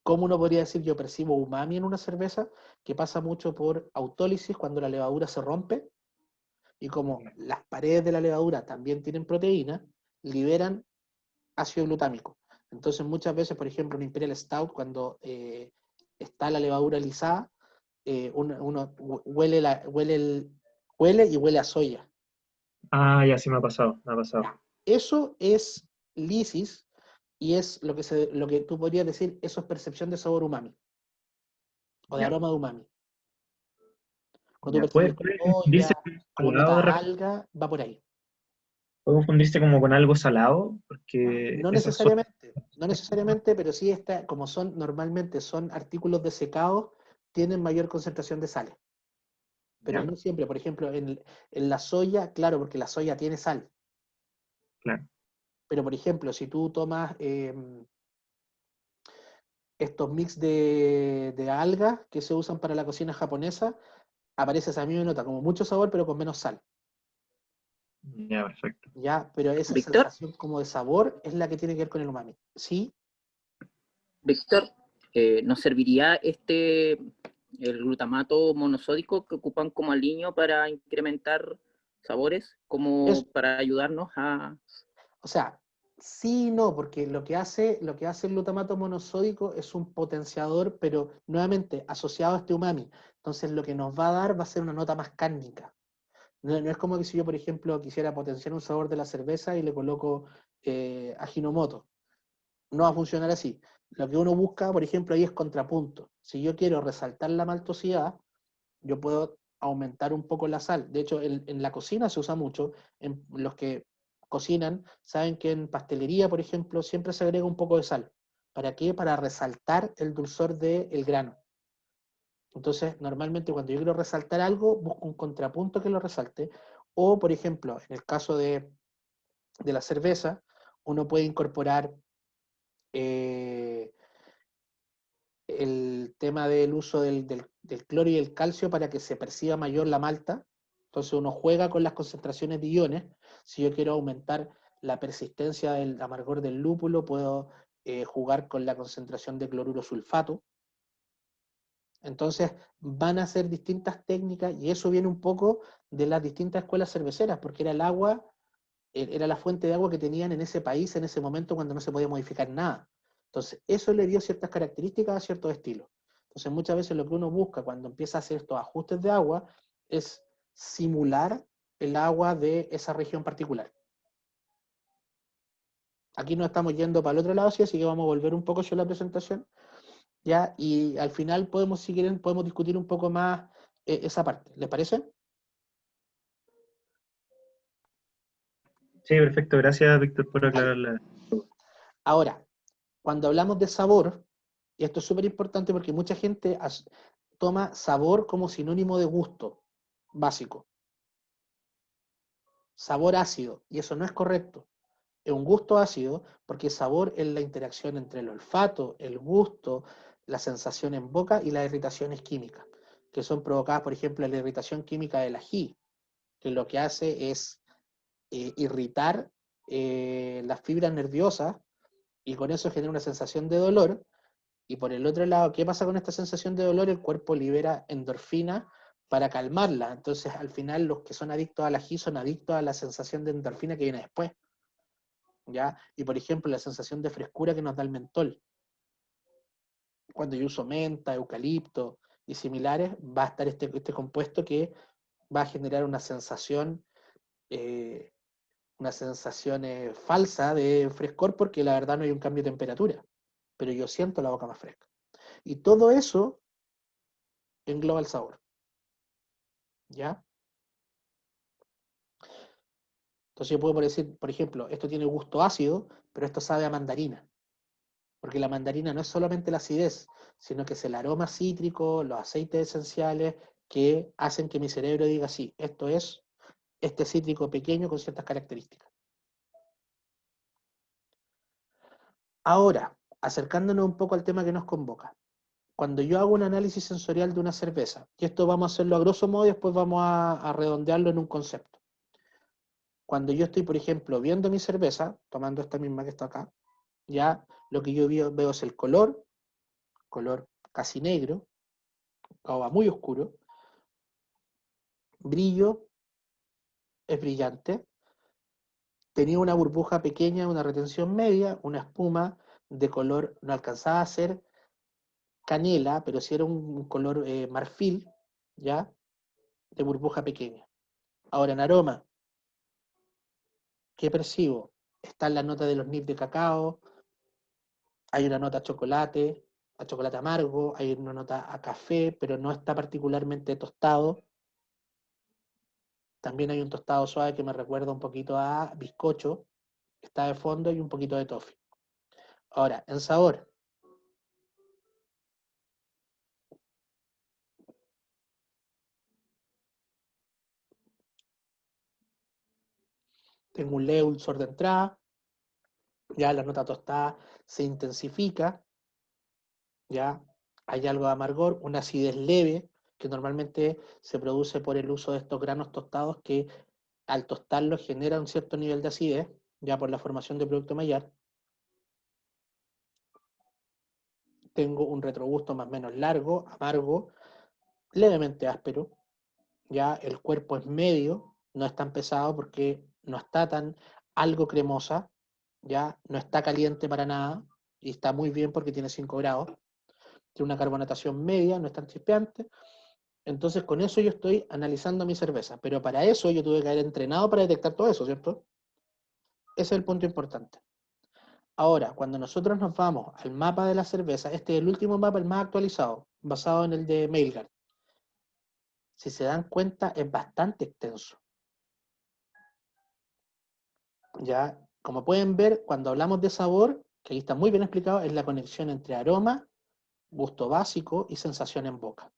¿cómo uno podría decir yo percibo umami en una cerveza? Que pasa mucho por autólisis cuando la levadura se rompe, y como las paredes de la levadura también tienen proteína, liberan ácido glutámico. Entonces muchas veces, por ejemplo, en Imperial Stout, cuando está la levadura lisada, uno huele y huele a soya. Ah, ya sí me ha pasado, me ha pasado. Eso es lisis y es lo que tú podrías decir, eso es percepción de sabor umami o de Ya, aroma de umami. Cuando tú ya. percibes Puede soya confundirse con o salado de notas repente. alga, va por ahí. Puede confundirse como con algo salado, porque No esas son... necesariamente, no necesariamente, pero sí está, como son normalmente son artículos desecados, tienen mayor concentración de sales. Pero Ya, no siempre, por ejemplo, en la soya, claro, porque la soya tiene sal. claro. Pero por ejemplo, si tú tomas estos mix de algas que se usan para la cocina japonesa, aparece esa misma nota, como mucho sabor, pero con menos sal. Ya, perfecto. ¿Ya? Pero esa Víctor, sensación como de sabor es la que tiene que ver con el umami. ¿Sí? Víctor, ¿nos serviría el glutamato monosódico que ocupan como aliño para incrementar sabores, como Es, para ayudarnos a... O sea, sí y no, porque lo que hace el glutamato monosódico es un potenciador, pero nuevamente asociado a este umami. Entonces lo que nos va a dar va a ser una nota más cárnica. No es como que si yo, por ejemplo, quisiera potenciar un sabor de la cerveza y le coloco Ajinomoto. No va a funcionar así. Lo que uno busca, por ejemplo, ahí es contrapunto. Si yo quiero resaltar la maltosidad, yo puedo aumentar un poco la sal. De hecho, en la cocina se usa mucho. En los que cocinan saben que en pastelería, por ejemplo, siempre se agrega un poco de sal. ¿Para qué? Para resaltar el dulzor del grano. Entonces, normalmente cuando yo quiero resaltar algo, busco un contrapunto que lo resalte. O, por ejemplo, en el caso de la cerveza, uno puede incorporar eh, el tema del uso del cloro y el calcio para que se perciba mayor la malta. Entonces uno juega con las concentraciones de iones. Si yo quiero aumentar la persistencia del amargor del lúpulo, puedo jugar con la concentración de cloruro sulfato. Entonces van a ser distintas técnicas y eso viene un poco de las distintas escuelas cerveceras, porque era el agua, era la fuente de agua que tenían en ese país en ese momento cuando no se podía modificar nada. Entonces, eso le dio ciertas características a ciertos estilos. Entonces, muchas veces lo que uno busca cuando empieza a hacer estos ajustes de agua es simular el agua de esa región particular. Aquí nos estamos yendo para el otro lado, sí, así que vamos a volver un poco sobre la presentación, ¿ya? Y al final podemos, si quieren, podemos discutir un poco más esa parte. ¿Les parece? Sí, perfecto. Gracias, Víctor, por Vale. aclararla. Ahora, cuando hablamos de sabor, y esto es súper importante porque mucha gente toma sabor como sinónimo de gusto básico. Sabor ácido, y eso no es correcto. Es un gusto ácido porque sabor es la interacción entre el olfato, el gusto, la sensación en boca y las irritaciones químicas, que son provocadas, por ejemplo, la irritación química del ají, que lo que hace es irritar las fibras nerviosas y con eso genera una sensación de dolor. Y por el otro lado, ¿qué pasa con esta sensación de dolor? El cuerpo libera endorfina para calmarla. Entonces, al final, los que son adictos al ají son adictos a la sensación de endorfina que viene después, ¿ya? Y por ejemplo, la sensación de frescura que nos da el mentol. Cuando yo uso menta, eucalipto y similares, va a estar este compuesto que va a generar eh, una sensación falsa de frescor porque la verdad no hay un cambio de temperatura, pero yo siento la boca más fresca. Y todo eso engloba el sabor, ¿ya? Entonces yo puedo decir, por ejemplo, esto tiene gusto ácido, pero esto sabe a mandarina. Porque la mandarina no es solamente la acidez, sino que es el aroma cítrico, los aceites esenciales que hacen que mi cerebro diga, sí, esto es este cítrico pequeño con ciertas características. Ahora, acercándonos un poco al tema que nos convoca. Cuando yo hago un análisis sensorial de una cerveza, y esto vamos a hacerlo a grosso modo y después vamos a redondearlo en un concepto. Cuando yo estoy, por ejemplo, viendo mi cerveza, tomando esta misma que está acá, ya lo que yo veo es el color casi negro, o muy oscuro, brillo, es brillante, tenía una burbuja pequeña, una retención media, una espuma de color, no alcanzaba a ser canela, pero sí era un color marfil, ¿ya? De burbuja pequeña. Ahora en aroma, ¿qué percibo? Está la nota de los nips de cacao, hay una nota a chocolate amargo, hay una nota a café, pero no está particularmente tostado. También hay un tostado suave que me recuerda un poquito a bizcocho, que está de fondo, y un poquito de toffee. Ahora, en sabor. Tengo un leve dulzor de entrada, ya la nota tostada se intensifica, ya hay algo de amargor, una acidez leve, que normalmente se produce por el uso de estos granos tostados que al tostarlos genera un cierto nivel de acidez, ya por la formación de producto Maillard. Tengo un retrogusto más o menos largo, amargo, levemente áspero, ya el cuerpo es medio, no es tan pesado porque no está tan algo cremosa, ya no está caliente para nada, y está muy bien porque tiene 5 grados, tiene una carbonatación media, no es tan chispeante. Entonces con eso yo estoy analizando mi cerveza, pero para eso yo tuve que haber entrenado para detectar todo eso, ¿cierto? Ese es el punto importante. Ahora, cuando nosotros nos vamos al mapa de la cerveza, este es el último mapa, el más actualizado, basado en el de Mailguard. Si se dan cuenta, es bastante extenso. Ya, como pueden ver, cuando hablamos de sabor, que ahí está muy bien explicado, es la conexión entre aroma, gusto básico y sensación en boca.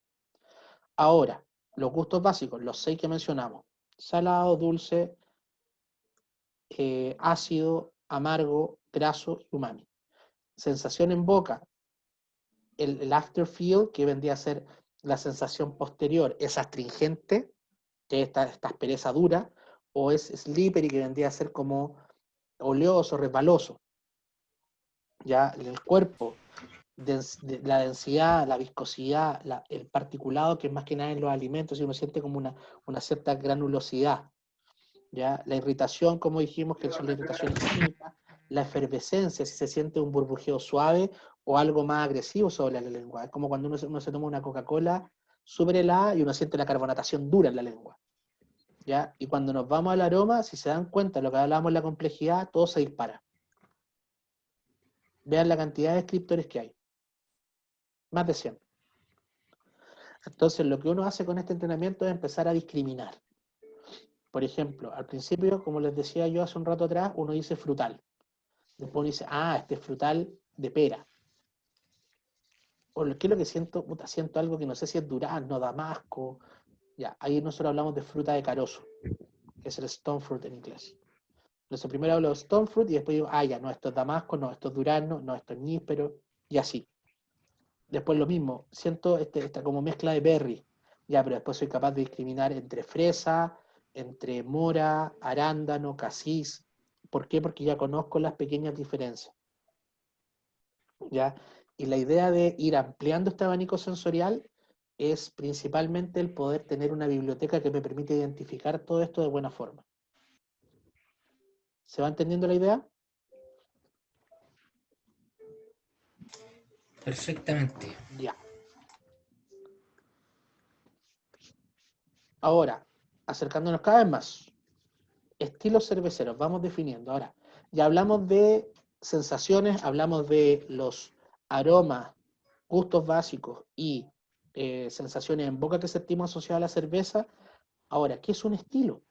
Ahora, los gustos básicos, los 6 que mencionamos: salado, dulce, ácido, amargo, graso y umami. Sensación en boca, el afterfeel, que vendría a ser la sensación posterior, es astringente, que es esta aspereza dura, o es slippery, que vendría a ser como oleoso, resbaloso. Ya el cuerpo, la densidad, la viscosidad, el particulado, que es más que nada en los alimentos, y uno siente como una cierta granulosidad. ¿Ya? La irritación, como dijimos, que son las irritaciones químicas, la efervescencia, si se siente un burbujeo suave o algo más agresivo sobre la lengua. Es como cuando uno se toma una Coca-Cola súper helada y uno siente la carbonatación dura en la lengua. ¿Ya? Y cuando nos vamos al aroma, si se dan cuenta de lo que hablábamos en la complejidad, todo se dispara. Vean la cantidad de descriptores que hay. Más de 100. Entonces, lo que uno hace con este entrenamiento es empezar a discriminar. Por ejemplo, al principio, como les decía yo hace un rato atrás, uno dice frutal. Después uno dice, este es frutal de pera. O ¿qué es lo que siento? Puta, siento algo que no sé si es durazno, damasco. Ya, ahí nosotros hablamos de fruta de carozo, que es el stone fruit en inglés. Entonces primero hablo de stone fruit y después digo, ya, no, esto es damasco, no, esto es durazno, no, esto es níspero, y así. Después lo mismo, siento esta como mezcla de berry. Ya, pero después soy capaz de discriminar entre fresa, entre mora, arándano, cassis. ¿Por qué? Porque ya conozco las pequeñas diferencias. ¿Ya? Y la idea de ir ampliando este abanico sensorial es principalmente el poder tener una biblioteca que me permite identificar todo esto de buena forma. ¿Se va entendiendo la idea? Perfectamente. Ya. Ahora, acercándonos cada vez más. Estilos cerveceros, vamos definiendo. Ahora, ya hablamos de sensaciones, hablamos de los aromas, gustos básicos y sensaciones en boca que sentimos asociadas a la cerveza. Ahora, ¿qué es un estilo?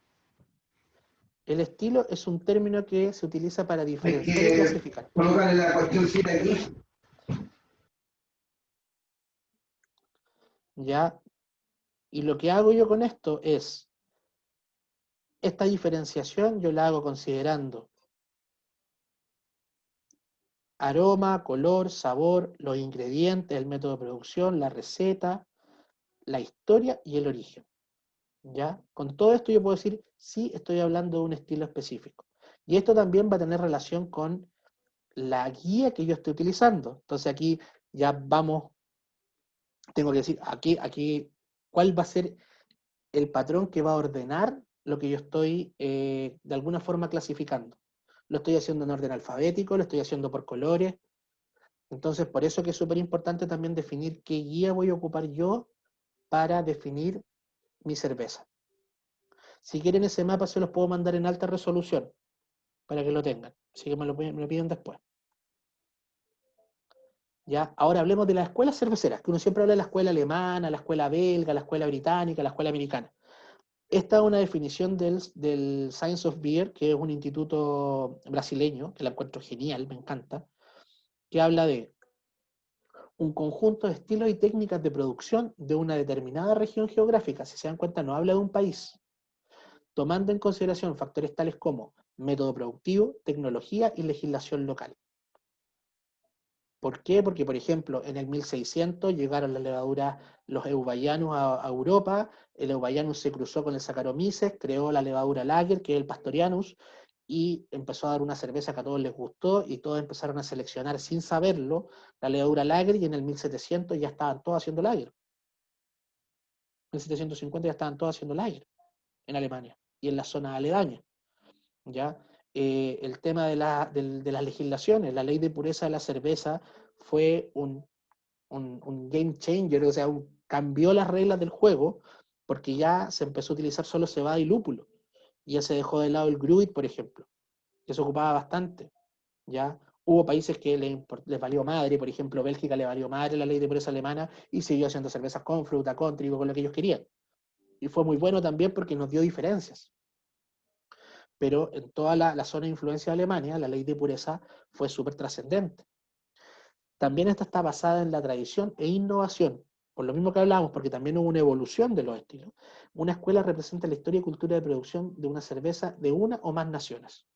El estilo es un término que se utiliza para diferenciar y clasificar. Colócale la cuestióncita aquí. ¿Ya? Y lo que hago yo con esto es, esta diferenciación yo la hago considerando aroma, color, sabor, los ingredientes, el método de producción, la receta, la historia y el origen. ¿Ya? Con todo esto yo puedo decir, sí, estoy hablando de un estilo específico. Y esto también va a tener relación con la guía que yo estoy utilizando. Entonces aquí ya vamos, tengo que decir, aquí, ¿cuál va a ser el patrón que va a ordenar lo que yo estoy de alguna forma clasificando? Lo estoy haciendo en orden alfabético, lo estoy haciendo por colores. Entonces, por eso que es súper importante también definir qué guía voy a ocupar yo para definir mi cerveza. Si quieren ese mapa se los puedo mandar en alta resolución para que lo tengan. Así que me lo piden después. ¿Ya? Ahora hablemos de las escuelas cerveceras, que uno siempre habla de la escuela alemana, la escuela belga, la escuela británica, la escuela americana. Esta es una definición del Science of Beer, que es un instituto brasileño, que la encuentro genial, me encanta, que habla de un conjunto de estilos y técnicas de producción de una determinada región geográfica. Si se dan cuenta, no habla de un país, tomando en consideración factores tales como método productivo, tecnología y legislación local. ¿Por qué? Porque, por ejemplo, en el 1600 llegaron las levaduras, los eubayanus a Europa, el eubayanus se cruzó con el Saccharomyces, creó la levadura lager, que es el Pastorianus, y empezó a dar una cerveza que a todos les gustó, y todos empezaron a seleccionar sin saberlo la levadura lager, y en el 1700 ya estaban todos haciendo lager. En 1750 ya estaban todos haciendo lager en Alemania, y en las zonas aledañas. ¿Ya? El tema de las legislaciones, la ley de pureza de la cerveza fue un game changer, o sea, cambió las reglas del juego porque ya se empezó a utilizar solo cebada y lúpulo. Y ya se dejó de lado el gruit, por ejemplo, que se ocupaba bastante. ¿Ya? Hubo países que les valió madre, por ejemplo, Bélgica le valió madre la ley de pureza alemana y siguió haciendo cervezas con fruta, con trigo, con lo que ellos querían. Y fue muy bueno también porque nos dio diferencias. Pero en toda la zona de influencia de Alemania, la ley de pureza fue súper trascendente. También esta está basada en la tradición e innovación, por lo mismo que hablábamos, porque también hubo una evolución de los estilos. Una escuela representa la historia y cultura de producción de una cerveza de una o más naciones.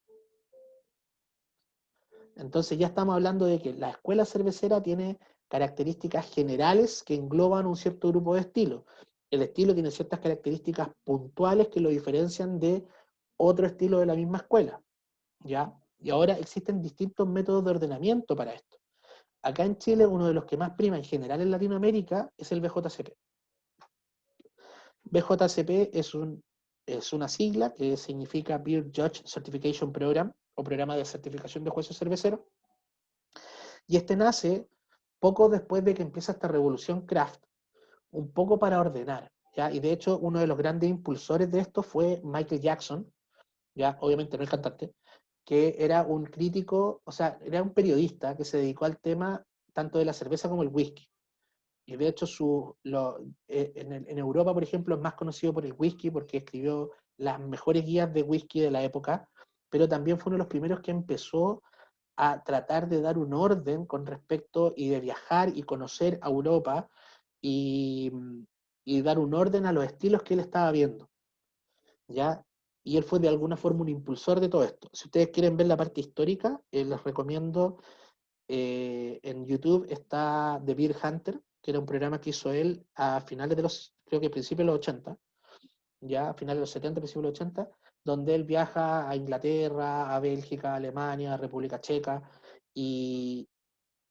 Entonces ya estamos hablando de que la escuela cervecera tiene características generales que engloban un cierto grupo de estilos. El estilo tiene ciertas características puntuales que lo diferencian de otro estilo de la misma escuela, ¿ya? Y ahora existen distintos métodos de ordenamiento para esto. Acá en Chile, uno de los que más prima en general en Latinoamérica es el BJCP. BJCP es una sigla que significa Beer Judge Certification Program, o programa de certificación de jueces cerveceros. Y este nace poco después de que empieza esta revolución craft, un poco para ordenar, ¿ya? Y de hecho, uno de los grandes impulsores de esto fue Michael Jackson, ya, obviamente no el cantante, que era un crítico, o sea, era un periodista que se dedicó al tema tanto de la cerveza como el whisky. Y de hecho, en Europa, por ejemplo, es más conocido por el whisky porque escribió las mejores guías de whisky de la época, pero también fue uno de los primeros que empezó a tratar de dar un orden con respecto y de viajar y conocer a Europa y, y dar un orden a los estilos que él estaba viendo, ¿ya? Y él fue de alguna forma un impulsor de todo esto. Si ustedes quieren ver la parte histórica, les recomiendo, en YouTube está The Beer Hunter, que era un programa que hizo él a finales de los, creo que principios de los 80, ya a finales de los 70, principios de los 80, donde él viaja a Inglaterra, a Bélgica, a Alemania, a República Checa, y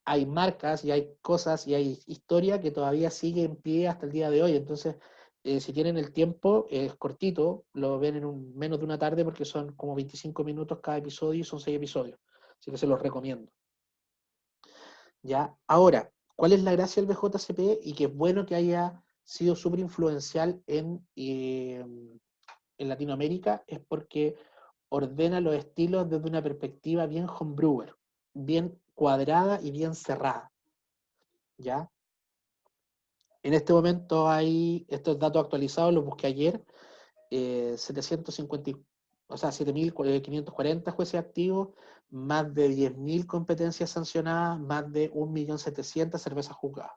hay marcas y hay cosas y hay historia que todavía sigue en pie hasta el día de hoy. Entonces, si tienen el tiempo, es cortito, lo ven en menos de una tarde porque son como 25 minutos cada episodio y son 6 episodios. Así que se los recomiendo. ¿Ya? Ahora, ¿cuál es la gracia del BJCP? Y que es bueno que haya sido súper influencial en Latinoamérica, es porque ordena los estilos desde una perspectiva bien homebrewer, bien cuadrada y bien cerrada, ¿ya? En este momento hay, estos datos actualizados, los busqué ayer, 750, o sea, 7.540 jueces activos, más de 10.000 competencias sancionadas, más de 1.700.000 cervezas juzgadas,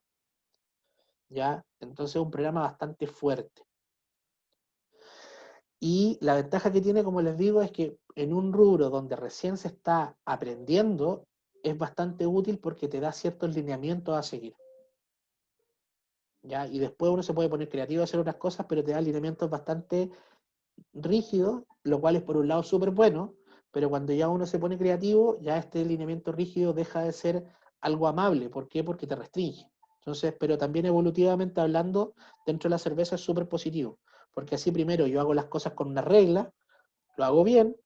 ¿ya? Entonces es un programa bastante fuerte. Y la ventaja que tiene, como les digo, es que en un rubro donde recién se está aprendiendo, es bastante útil porque te da ciertos lineamientos a seguir, ¿ya? Y después uno se puede poner creativo a hacer otras cosas, pero te da lineamientos bastante rígidos, lo cual es por un lado súper bueno, pero cuando ya uno se pone creativo, ya este lineamiento rígido deja de ser algo amable. ¿Por qué? Porque te restringe. Entonces, pero también evolutivamente hablando, dentro de la cerveza es súper positivo, porque así primero yo hago las cosas con una regla, lo hago bien,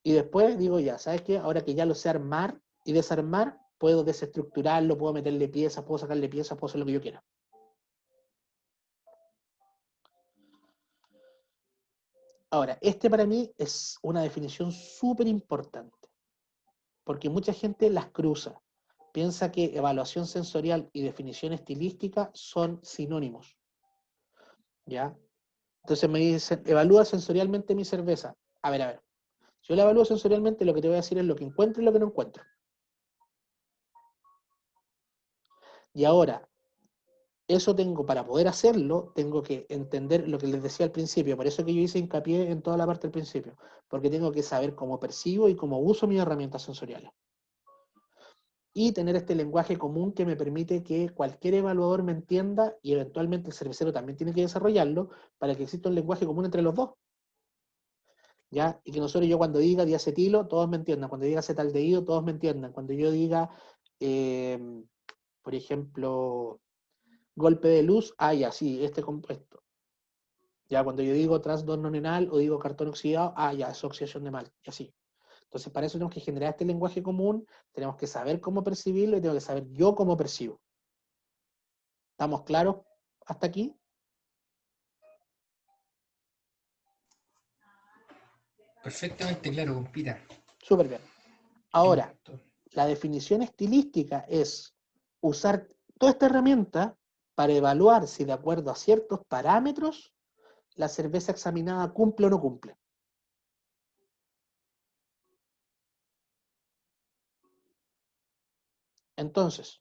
y después digo ya, ¿sabes qué? Ahora que ya lo sé armar y desarmar, puedo desestructurarlo, puedo meterle piezas, puedo sacarle piezas, puedo hacer lo que yo quiera. Ahora, este para mí es una definición súper importante, porque mucha gente las cruza. Piensa que evaluación sensorial y definición estilística son sinónimos, ¿ya? Entonces me dicen, evalúa sensorialmente mi cerveza. A ver. Si yo la evalúo sensorialmente, lo que te voy a decir es lo que encuentro y lo que no encuentro. Y ahora, eso para poder hacerlo, tengo que entender lo que les decía al principio. Por eso que yo hice hincapié en toda la parte del principio. Porque tengo que saber cómo percibo y cómo uso mis herramientas sensoriales. Y tener este lenguaje común que me permite que cualquier evaluador me entienda, y eventualmente el cervecero también tiene que desarrollarlo para que exista un lenguaje común entre los dos, ¿ya? Y que nosotros, yo cuando diga diacetilo, todos me entiendan, cuando diga acetaldehído, todos me entiendan, cuando yo diga, por ejemplo, golpe de luz, ya, sí, este compuesto. Ya, cuando yo digo transdornonenal o digo cartón oxidado, ya, es oxidación de mal, y así. Entonces, para eso tenemos que generar este lenguaje común, tenemos que saber cómo percibirlo y tengo que saber yo cómo percibo. ¿Estamos claros hasta aquí? Perfectamente claro, compita. Súper bien. Ahora, la definición estilística es usar toda esta herramienta para evaluar si de acuerdo a ciertos parámetros la cerveza examinada cumple o no cumple. Entonces,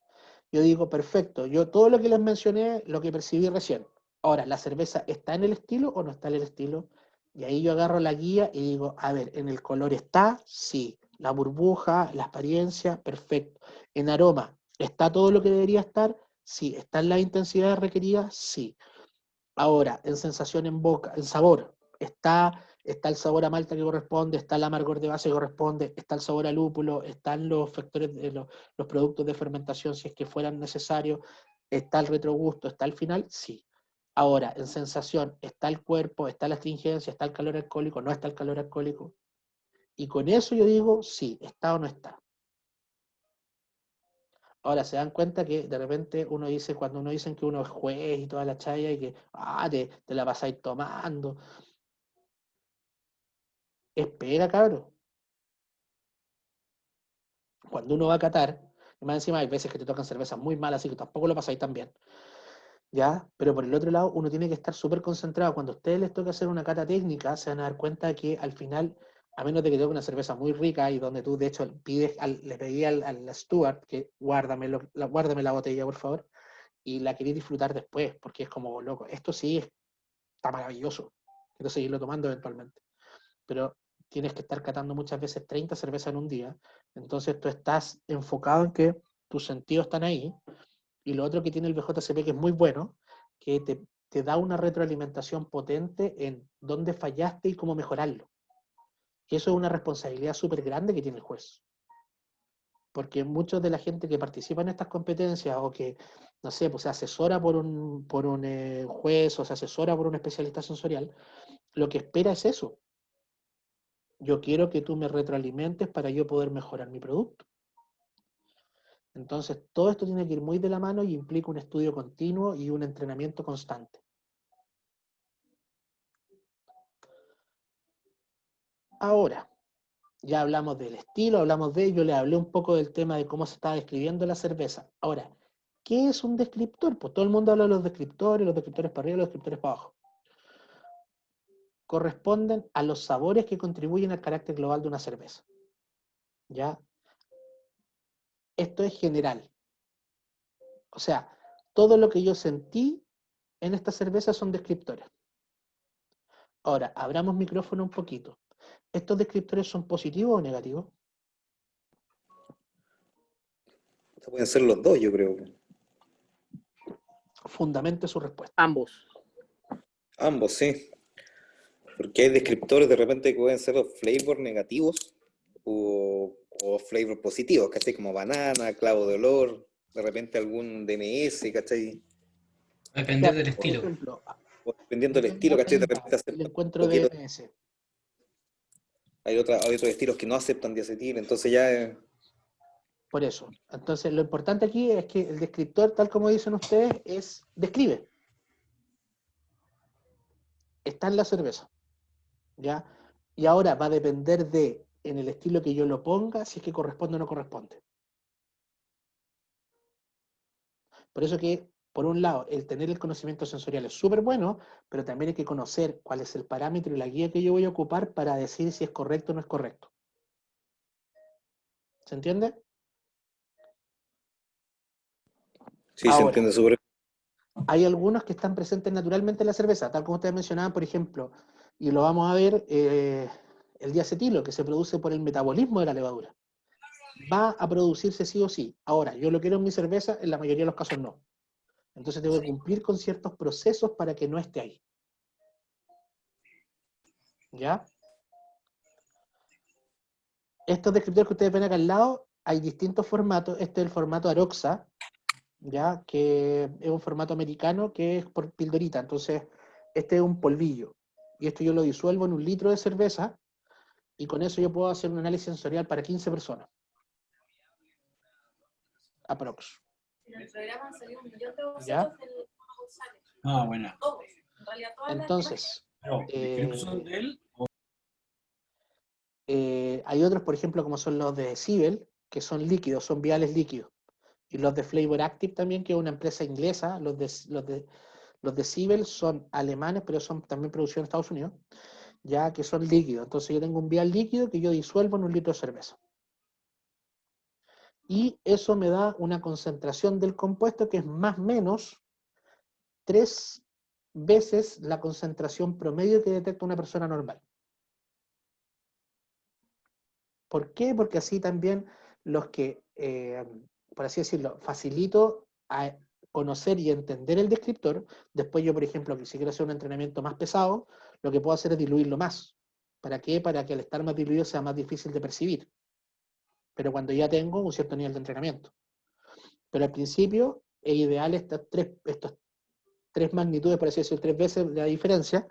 yo digo, perfecto, yo todo lo que les mencioné, lo que percibí recién. Ahora, ¿la cerveza está en el estilo o no está en el estilo? Y ahí yo agarro la guía y digo, a ver, ¿en el color está? Sí. La burbuja, la apariencia, perfecto. En aroma, ¿está todo lo que debería estar? Sí. ¿Está en la intensidad requerida? Sí. Ahora, en sensación en boca, en sabor, ¿está el sabor a malta que corresponde? ¿Está el amargor de base que corresponde? ¿Está el sabor a lúpulo? ¿Están los factores, los productos de fermentación si es que fueran necesarios? ¿Está el retrogusto? ¿Está el final? Sí. Ahora, en sensación, ¿está el cuerpo? ¿Está la astringencia? ¿Está el calor alcohólico? ¿No está el calor alcohólico? Y con eso yo digo, sí, está o no está. Ahora se dan cuenta que de repente uno dice, cuando uno dice que uno es juez y toda la chaya y que te la pasáis tomando. Espera, cabrón. Cuando uno va a catar, y más encima hay veces que te tocan cervezas muy malas, así que tampoco lo pasáis tan bien. ¿Ya? Pero por el otro lado, uno tiene que estar súper concentrado. Cuando a ustedes les toca hacer una cata técnica, se van a dar cuenta que al final, a menos de que toque una cerveza muy rica y donde tú, de hecho, le pedí al steward que guárdame la botella, por favor, y la quería disfrutar después, porque es como, loco, esto sí está maravilloso. Quiero seguirlo tomando eventualmente. Pero tienes que estar catando muchas veces 30 cervezas en un día. Entonces tú estás enfocado en que tus sentidos están ahí. Y lo otro que tiene el BJCP, que es muy bueno, que te da una retroalimentación potente en dónde fallaste y cómo mejorarlo. Y eso es una responsabilidad súper grande que tiene el juez. Porque muchos de la gente que participa en estas competencias o que, no sé, pues se asesora por un juez o se asesora por un especialista sensorial, lo que espera es eso. Yo quiero que tú me retroalimentes para yo poder mejorar mi producto. Entonces, todo esto tiene que ir muy de la mano y implica un estudio continuo y un entrenamiento constante. Ahora, ya hablamos del estilo, yo le hablé un poco del tema de cómo se está describiendo la cerveza. Ahora, ¿qué es un descriptor? Pues todo el mundo habla de los descriptores para arriba, los descriptores para abajo. Corresponden a los sabores que contribuyen al carácter global de una cerveza. ¿Ya? Esto es general. O sea, todo lo que yo sentí en esta cerveza son descriptores. Ahora, abramos micrófono un poquito. ¿Estos descriptores son positivos o negativos? Pueden ser los dos, yo creo. Fundamente su respuesta. Ambos. Ambos, sí. Porque hay descriptores de repente que pueden ser los flavors negativos o flavors positivos, ¿cachai? Como banana, clavo de olor, de repente algún DNS, ¿cachai? Depender del Por estilo. ejemplo, O dependiendo del estilo, ¿cachai? De repente el aceptan encuentro un de poquito. DNS. Hay otros estilos que no aceptan diacetil, entonces ya... Por eso. Entonces, lo importante aquí es que el descriptor, tal como dicen ustedes, describe. Está en la cerveza. ¿Ya? Y ahora va a depender en el estilo que yo lo ponga, si es que corresponde o no corresponde. Por eso que, por un lado, el tener el conocimiento sensorial es súper bueno, pero también hay que conocer cuál es el parámetro y la guía que yo voy a ocupar para decir si es correcto o no es correcto. ¿Se entiende? Sí, se Ahora, entiende súper. hay algunos que están presentes naturalmente en la cerveza, tal como ustedes mencionaban, por ejemplo, y lo vamos a ver, el diacetilo, que se produce por el metabolismo de la levadura. Va a producirse sí o sí. Ahora, yo lo quiero en mi cerveza, en la mayoría de los casos no. Entonces tengo que cumplir con ciertos procesos para que no esté ahí. ¿Ya? Estos descriptores que ustedes ven acá al lado, hay distintos formatos. Este es el formato Aroxa, ¿ya? Que es un formato americano que es por pildorita. Entonces, este es un polvillo. Y esto yo lo disuelvo en 1 litro de cerveza y con eso yo puedo hacer un análisis sensorial para 15 personas. Aprox. En el programa han salido 1 millón de bocetos. ¿Ya? Ah, bueno. Entonces, ¿Son de él? hay otros, por ejemplo, como son los de Sibel, que son líquidos, son viales líquidos. Y los de Flavor Active también, que es una empresa inglesa. Los de Sibel son alemanes, pero son también producidos en Estados Unidos, ya que son líquidos. Entonces yo tengo un vial líquido que yo disuelvo en 1 litro de cerveza. Y eso me da una concentración del compuesto que es más o menos 3 veces la concentración promedio que detecta una persona normal. ¿Por qué? Porque así también los que, por así decirlo, facilito a conocer y entender el descriptor. Después yo, por ejemplo, si quiero hacer un entrenamiento más pesado, lo que puedo hacer es diluirlo más. ¿Para qué? Para que al estar más diluido sea más difícil de percibir. Pero cuando ya tengo un cierto nivel de entrenamiento. Pero al principio es ideal estas tres magnitudes, por así decirlo, 3 veces la diferencia,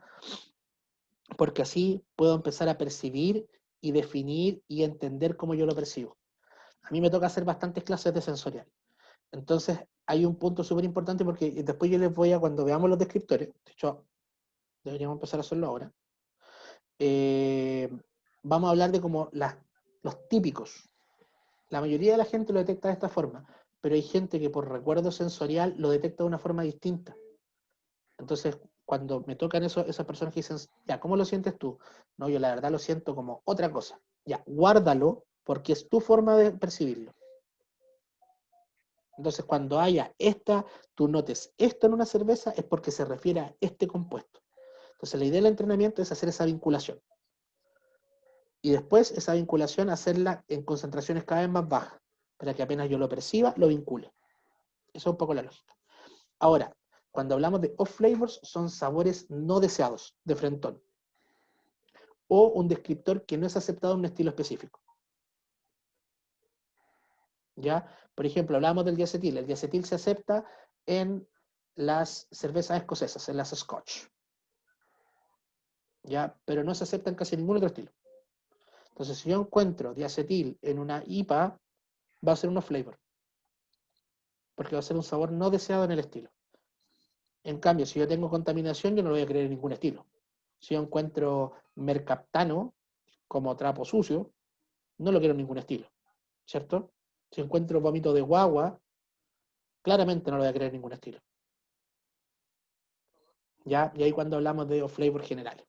porque así puedo empezar a percibir y definir y entender cómo yo lo percibo. A mí me toca hacer bastantes clases de sensorial. Entonces, hay un punto súper importante porque después yo les voy a, cuando veamos los descriptores, de hecho, deberíamos empezar a hacerlo ahora, vamos a hablar de como los típicos. La mayoría de la gente lo detecta de esta forma, pero hay gente que por recuerdo sensorial lo detecta de una forma distinta. Entonces, cuando me tocan esas personas que dicen, ya, ¿cómo lo sientes tú? No, yo la verdad lo siento como otra cosa. Ya, guárdalo porque es tu forma de percibirlo. Entonces, cuando haya tú notes esto en una cerveza, es porque se refiere a este compuesto. Entonces, la idea del entrenamiento es hacer esa vinculación. Y después, esa vinculación, hacerla en concentraciones cada vez más bajas, para que apenas yo lo perciba, lo vincule. Eso es un poco la lógica. Ahora, cuando hablamos de off flavors, son sabores no deseados, de frentón. O un descriptor que no es aceptado en un estilo específico. ¿Ya? Por ejemplo, hablábamos del diacetil. El diacetil se acepta en las cervezas escocesas, en las Scotch. ¿Ya? Pero no se acepta en casi ningún otro estilo. Entonces, si yo encuentro diacetil en una IPA, va a ser un off flavor. Porque va a ser un sabor no deseado en el estilo. En cambio, si yo tengo contaminación, yo no lo voy a creer en ningún estilo. Si yo encuentro mercaptano como trapo sucio, no lo quiero en ningún estilo. ¿Cierto? Si encuentro vómito de guagua, claramente no lo voy a creer en ningún estilo. ¿Ya? Y ahí cuando hablamos de off-flavor generales.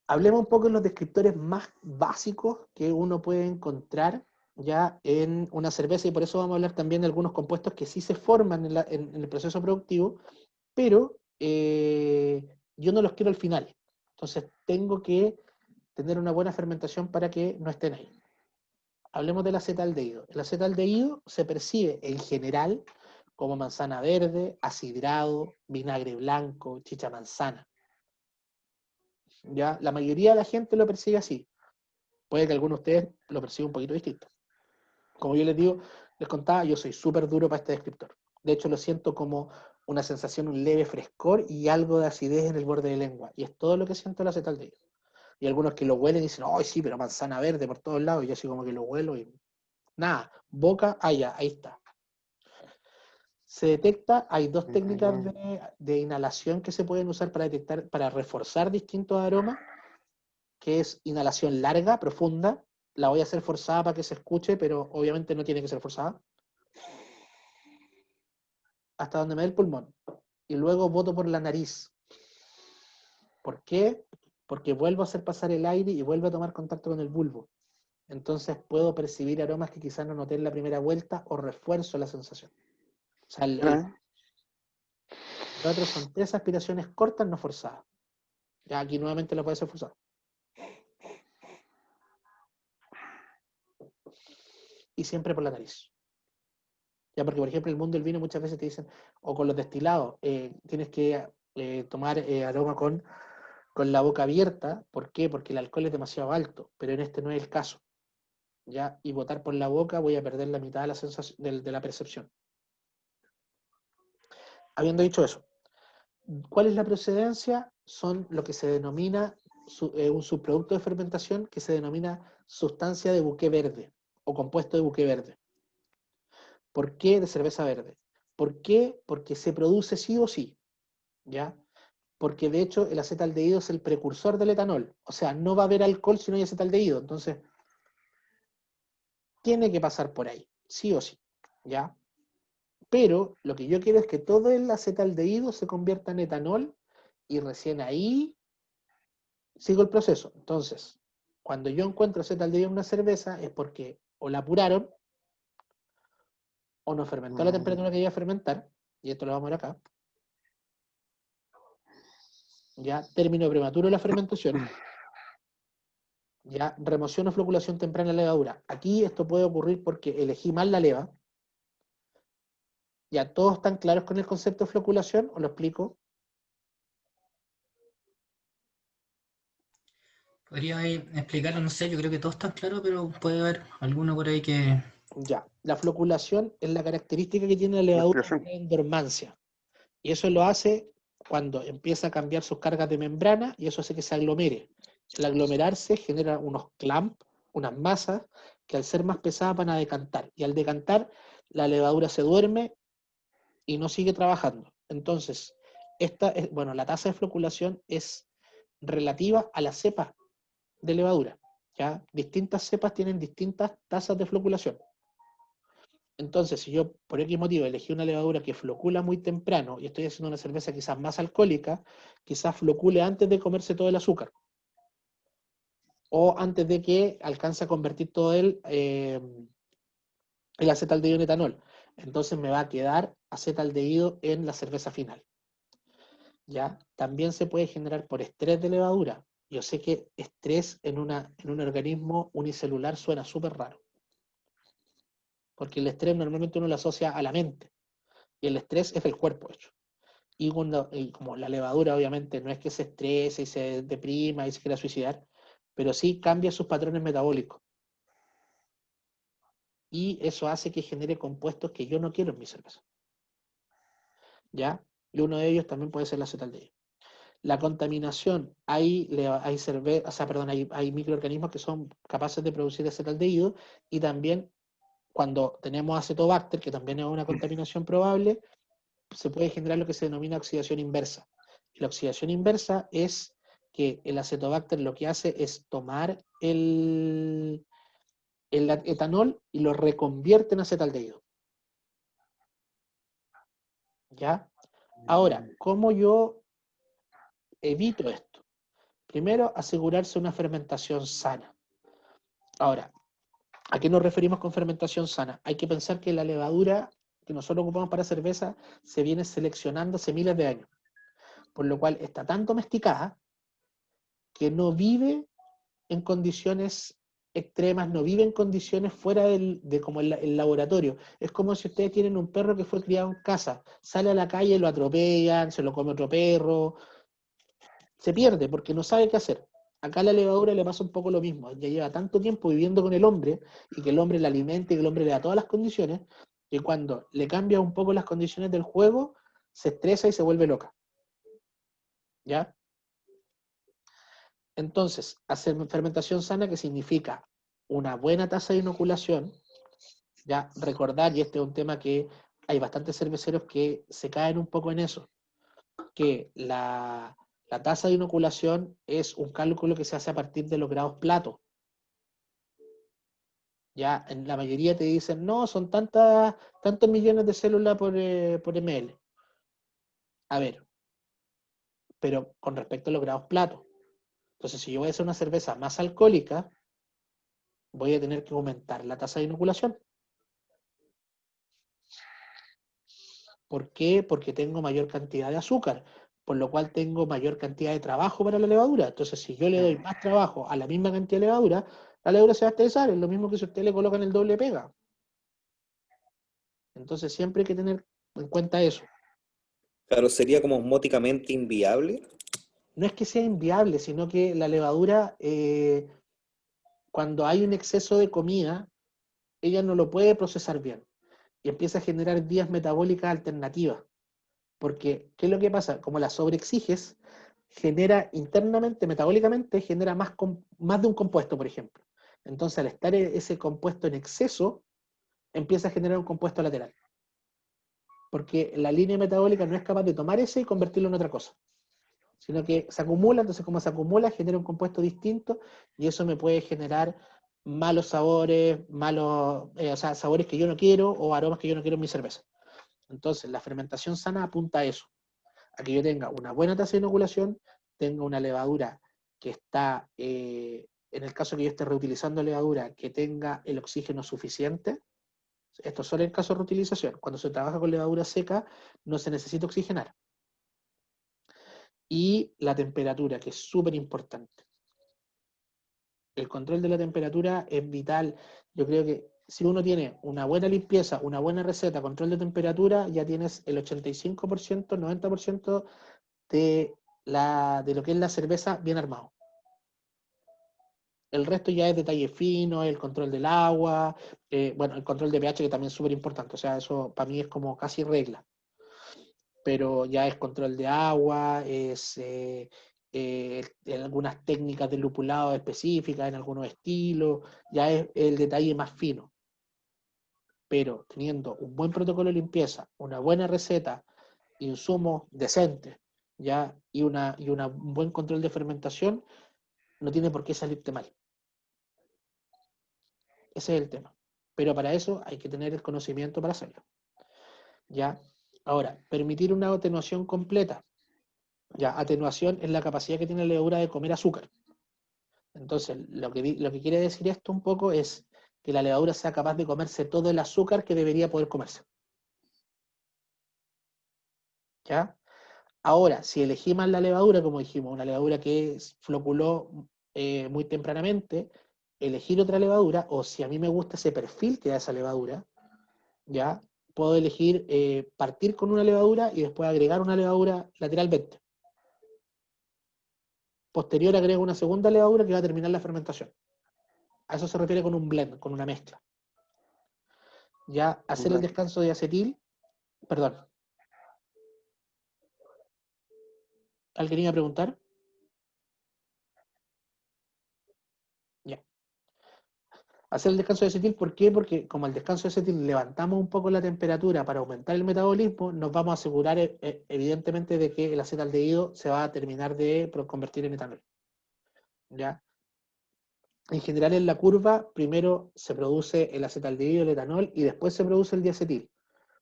Hablemos un poco de los descriptores más básicos que uno puede encontrar ya en una cerveza, y por eso vamos a hablar también de algunos compuestos que sí se forman en el proceso productivo, pero yo no los quiero al final. Entonces tengo que tener una buena fermentación para que no estén ahí. Hablemos del acetaldehído. El acetaldehído se percibe en general como manzana verde, acidrado, vinagre blanco, chicha manzana. ¿Ya? La mayoría de la gente lo percibe así. Puede que algunos de ustedes lo perciban un poquito distinto. Como yo les digo, les contaba, yo soy súper duro para este descriptor. De hecho, lo siento como una sensación, un leve frescor y algo de acidez en el borde de lengua. Y es todo lo que siento el acetaldehído. Y algunos que lo huelen y dicen, ¡ay, sí, pero manzana verde por todos lados! Y yo así como que lo huelo y nada, boca, ya, ahí está. Se detecta, hay dos técnicas de inhalación que se pueden usar para detectar, para reforzar distintos aromas, que es inhalación larga, profunda. La voy a hacer forzada para que se escuche, pero obviamente no tiene que ser forzada. Hasta donde me dé el pulmón. Y luego boto por la nariz. ¿Por qué? Porque vuelvo a hacer pasar el aire y vuelvo a tomar contacto con el bulbo. Entonces puedo percibir aromas que quizás no noté en la primera vuelta o refuerzo la sensación. O sea, los otros son 3 aspiraciones cortas, no forzadas. Ya aquí nuevamente la puede ser forzada. Y siempre por la nariz. Ya, porque por ejemplo el mundo del vino muchas veces te dicen, o con los destilados, tienes que tomar aroma con la boca abierta. ¿Por qué? Porque el alcohol es demasiado alto, pero en este no es el caso. ¿Ya? Y botar por la boca voy a perder la mitad de la sensación, de la percepción. Habiendo dicho eso, ¿cuál es la procedencia? Son lo que se denomina un subproducto de fermentación que se denomina sustancia de buque verde o compuesto de buque verde. ¿Por qué de cerveza verde? ¿Por qué? Porque se produce sí o sí, ¿ya? Porque de hecho el acetaldehído es el precursor del etanol. O sea, no va a haber alcohol si no hay acetaldehído. Entonces, tiene que pasar por ahí, sí o sí, ¿ya? Pero lo que yo quiero es que todo el acetaldehído se convierta en etanol y recién ahí sigo el proceso. Entonces, cuando yo encuentro acetaldehído en una cerveza es porque o la apuraron o no fermentó a la temperatura que iba a fermentar, y esto lo vamos a ver acá. Ya, término prematuro de la fermentación. Ya, remoción o floculación temprana de la levadura. Aquí esto puede ocurrir porque elegí mal la leva. ¿Ya todos están claros con el concepto de floculación o lo explico? Podría explicarlo, no sé, yo creo que todo está claro, pero puede haber alguno por ahí que... Ya, la floculación es la característica que tiene la levadura en dormancia. Y eso lo hace cuando empieza a cambiar sus cargas de membrana y eso hace que se aglomere. El aglomerarse genera unos clamps, unas masas, que al ser más pesadas van a decantar. Y al decantar, la levadura se duerme y no sigue trabajando. Entonces, la tasa de floculación es relativa a la cepa de levadura. ¿Ya? Distintas cepas tienen distintas tasas de floculación. Entonces, si yo por X motivo elegí una levadura que flocula muy temprano y estoy haciendo una cerveza quizás más alcohólica, quizás flocule antes de comerse todo el azúcar. O antes de que alcance a convertir todo el acetaldehído en etanol. Entonces me va a quedar acetaldehído en la cerveza final. ¿Ya? También se puede generar por estrés de levadura. Yo sé que estrés en un organismo unicelular suena súper raro. Porque el estrés normalmente uno lo asocia a la mente. Y el estrés es el cuerpo hecho. Y como la levadura obviamente no es que se estrese y se deprima y se quiera suicidar, pero sí cambia sus patrones metabólicos. Y eso hace que genere compuestos que yo no quiero en mi cerveza. ¿Ya? Y uno de ellos también puede ser la acetaldehído. La contaminación, hay microorganismos que son capaces de producir acetaldehído, y también cuando tenemos acetobacter, que también es una contaminación probable, se puede generar lo que se denomina oxidación inversa. Y la oxidación inversa es que el acetobacter lo que hace es tomar el etanol y lo reconvierte en acetaldehído. ¿Ya? Ahora, ¿cómo yo evito esto? Primero, asegurarse una fermentación sana. Ahora, ¿a qué nos referimos con fermentación sana? Hay que pensar que la levadura que nosotros ocupamos para cerveza se viene seleccionando hace miles de años, por lo cual está tan domesticada que no vive en condiciones extremas, no vive en condiciones fuera de como el laboratorio. Es como si ustedes tienen un perro que fue criado en casa, sale a la calle, lo atropellan, se lo come otro perro, se pierde porque no sabe qué hacer. Acá a la levadura le pasa un poco lo mismo. Ya lleva tanto tiempo viviendo con el hombre y que el hombre la alimente y que el hombre le da todas las condiciones, que cuando le cambia un poco las condiciones del juego, se estresa y se vuelve loca. ¿Ya? Entonces, hacer fermentación sana, que significa una buena tasa de inoculación. Ya recordar, y este es un tema que hay bastantes cerveceros que se caen un poco en eso, que la tasa de inoculación es un cálculo que se hace a partir de los grados Plato. Ya en la mayoría te dicen, no, son tantos millones de células por ml. A ver, pero con respecto a los grados Plato. Entonces, si yo voy a hacer una cerveza más alcohólica, voy a tener que aumentar la tasa de inoculación. ¿Por qué? Porque tengo mayor cantidad de azúcar, por lo cual tengo mayor cantidad de trabajo para la levadura. Entonces, si yo le doy más trabajo a la misma cantidad de levadura, la levadura se va a estresar. Es lo mismo que si usted le colocan el doble pega. Entonces, siempre hay que tener en cuenta eso. Claro, sería como osmóticamente inviable. No es que sea inviable, sino que la levadura, cuando hay un exceso de comida, ella no lo puede procesar bien y empieza a generar vías metabólicas alternativas. Porque, ¿qué es lo que pasa? Como la sobreexiges, genera internamente, metabólicamente, genera más de un compuesto, por ejemplo. Entonces, al estar ese compuesto en exceso, empieza a generar un compuesto lateral. Porque la línea metabólica no es capaz de tomar ese y convertirlo en otra cosa, sino que se acumula. Entonces, como se acumula, genera un compuesto distinto, y eso me puede generar malos sabores, sabores que yo no quiero, o aromas que yo no quiero en mi cerveza. Entonces, la fermentación sana apunta a eso, a que yo tenga una buena tasa de inoculación, tenga una levadura que está, en el caso que yo esté reutilizando levadura, que tenga el oxígeno suficiente. Esto solo en caso de reutilización. Cuando se trabaja con levadura seca, no se necesita oxigenar. Y la temperatura, que es súper importante. El control de la temperatura es vital. Yo creo que si uno tiene una buena limpieza, una buena receta, control de temperatura, ya tienes el 85%, 90% de lo que es la cerveza bien armado. El resto ya es detalle fino, el control del agua, el control de pH, que también es súper importante. O sea, eso para mí es como casi regla. Pero ya es control de agua, es en algunas técnicas de lupulado específicas, en algunos estilos, ya es el detalle más fino. Pero teniendo un buen protocolo de limpieza, una buena receta, insumos decentes, ¿ya? Y un buen control de fermentación, no tiene por qué salirte mal. Ese es el tema. Pero para eso hay que tener el conocimiento para hacerlo. ¿Ya? Ahora, permitir una atenuación completa. Ya, atenuación es la capacidad que tiene la levadura de comer azúcar. Entonces, lo que quiere decir esto un poco es que la levadura sea capaz de comerse todo el azúcar que debería poder comerse. ¿Ya? Ahora, si elegí mal la levadura, como dijimos, una levadura que floculó muy tempranamente, elegir otra levadura, o si a mí me gusta ese perfil que da esa levadura, ¿ya? Puedo elegir partir con una levadura y después agregar una levadura lateralmente. Posterior agrego una segunda levadura que va a terminar la fermentación. A eso se refiere con un blend, con una mezcla. Ya hacer el descanso de acetil, perdón. ¿Alguien iba a preguntar? Ya. Hacer el descanso de acetil, ¿por qué? Porque como el descanso de acetil levantamos un poco la temperatura para aumentar el metabolismo, nos vamos a asegurar evidentemente de que el acetaldehído se va a terminar de convertir en etanol. ¿Ya? En general en la curva, primero se produce el acetaldehído, el etanol, y después se produce el diacetil.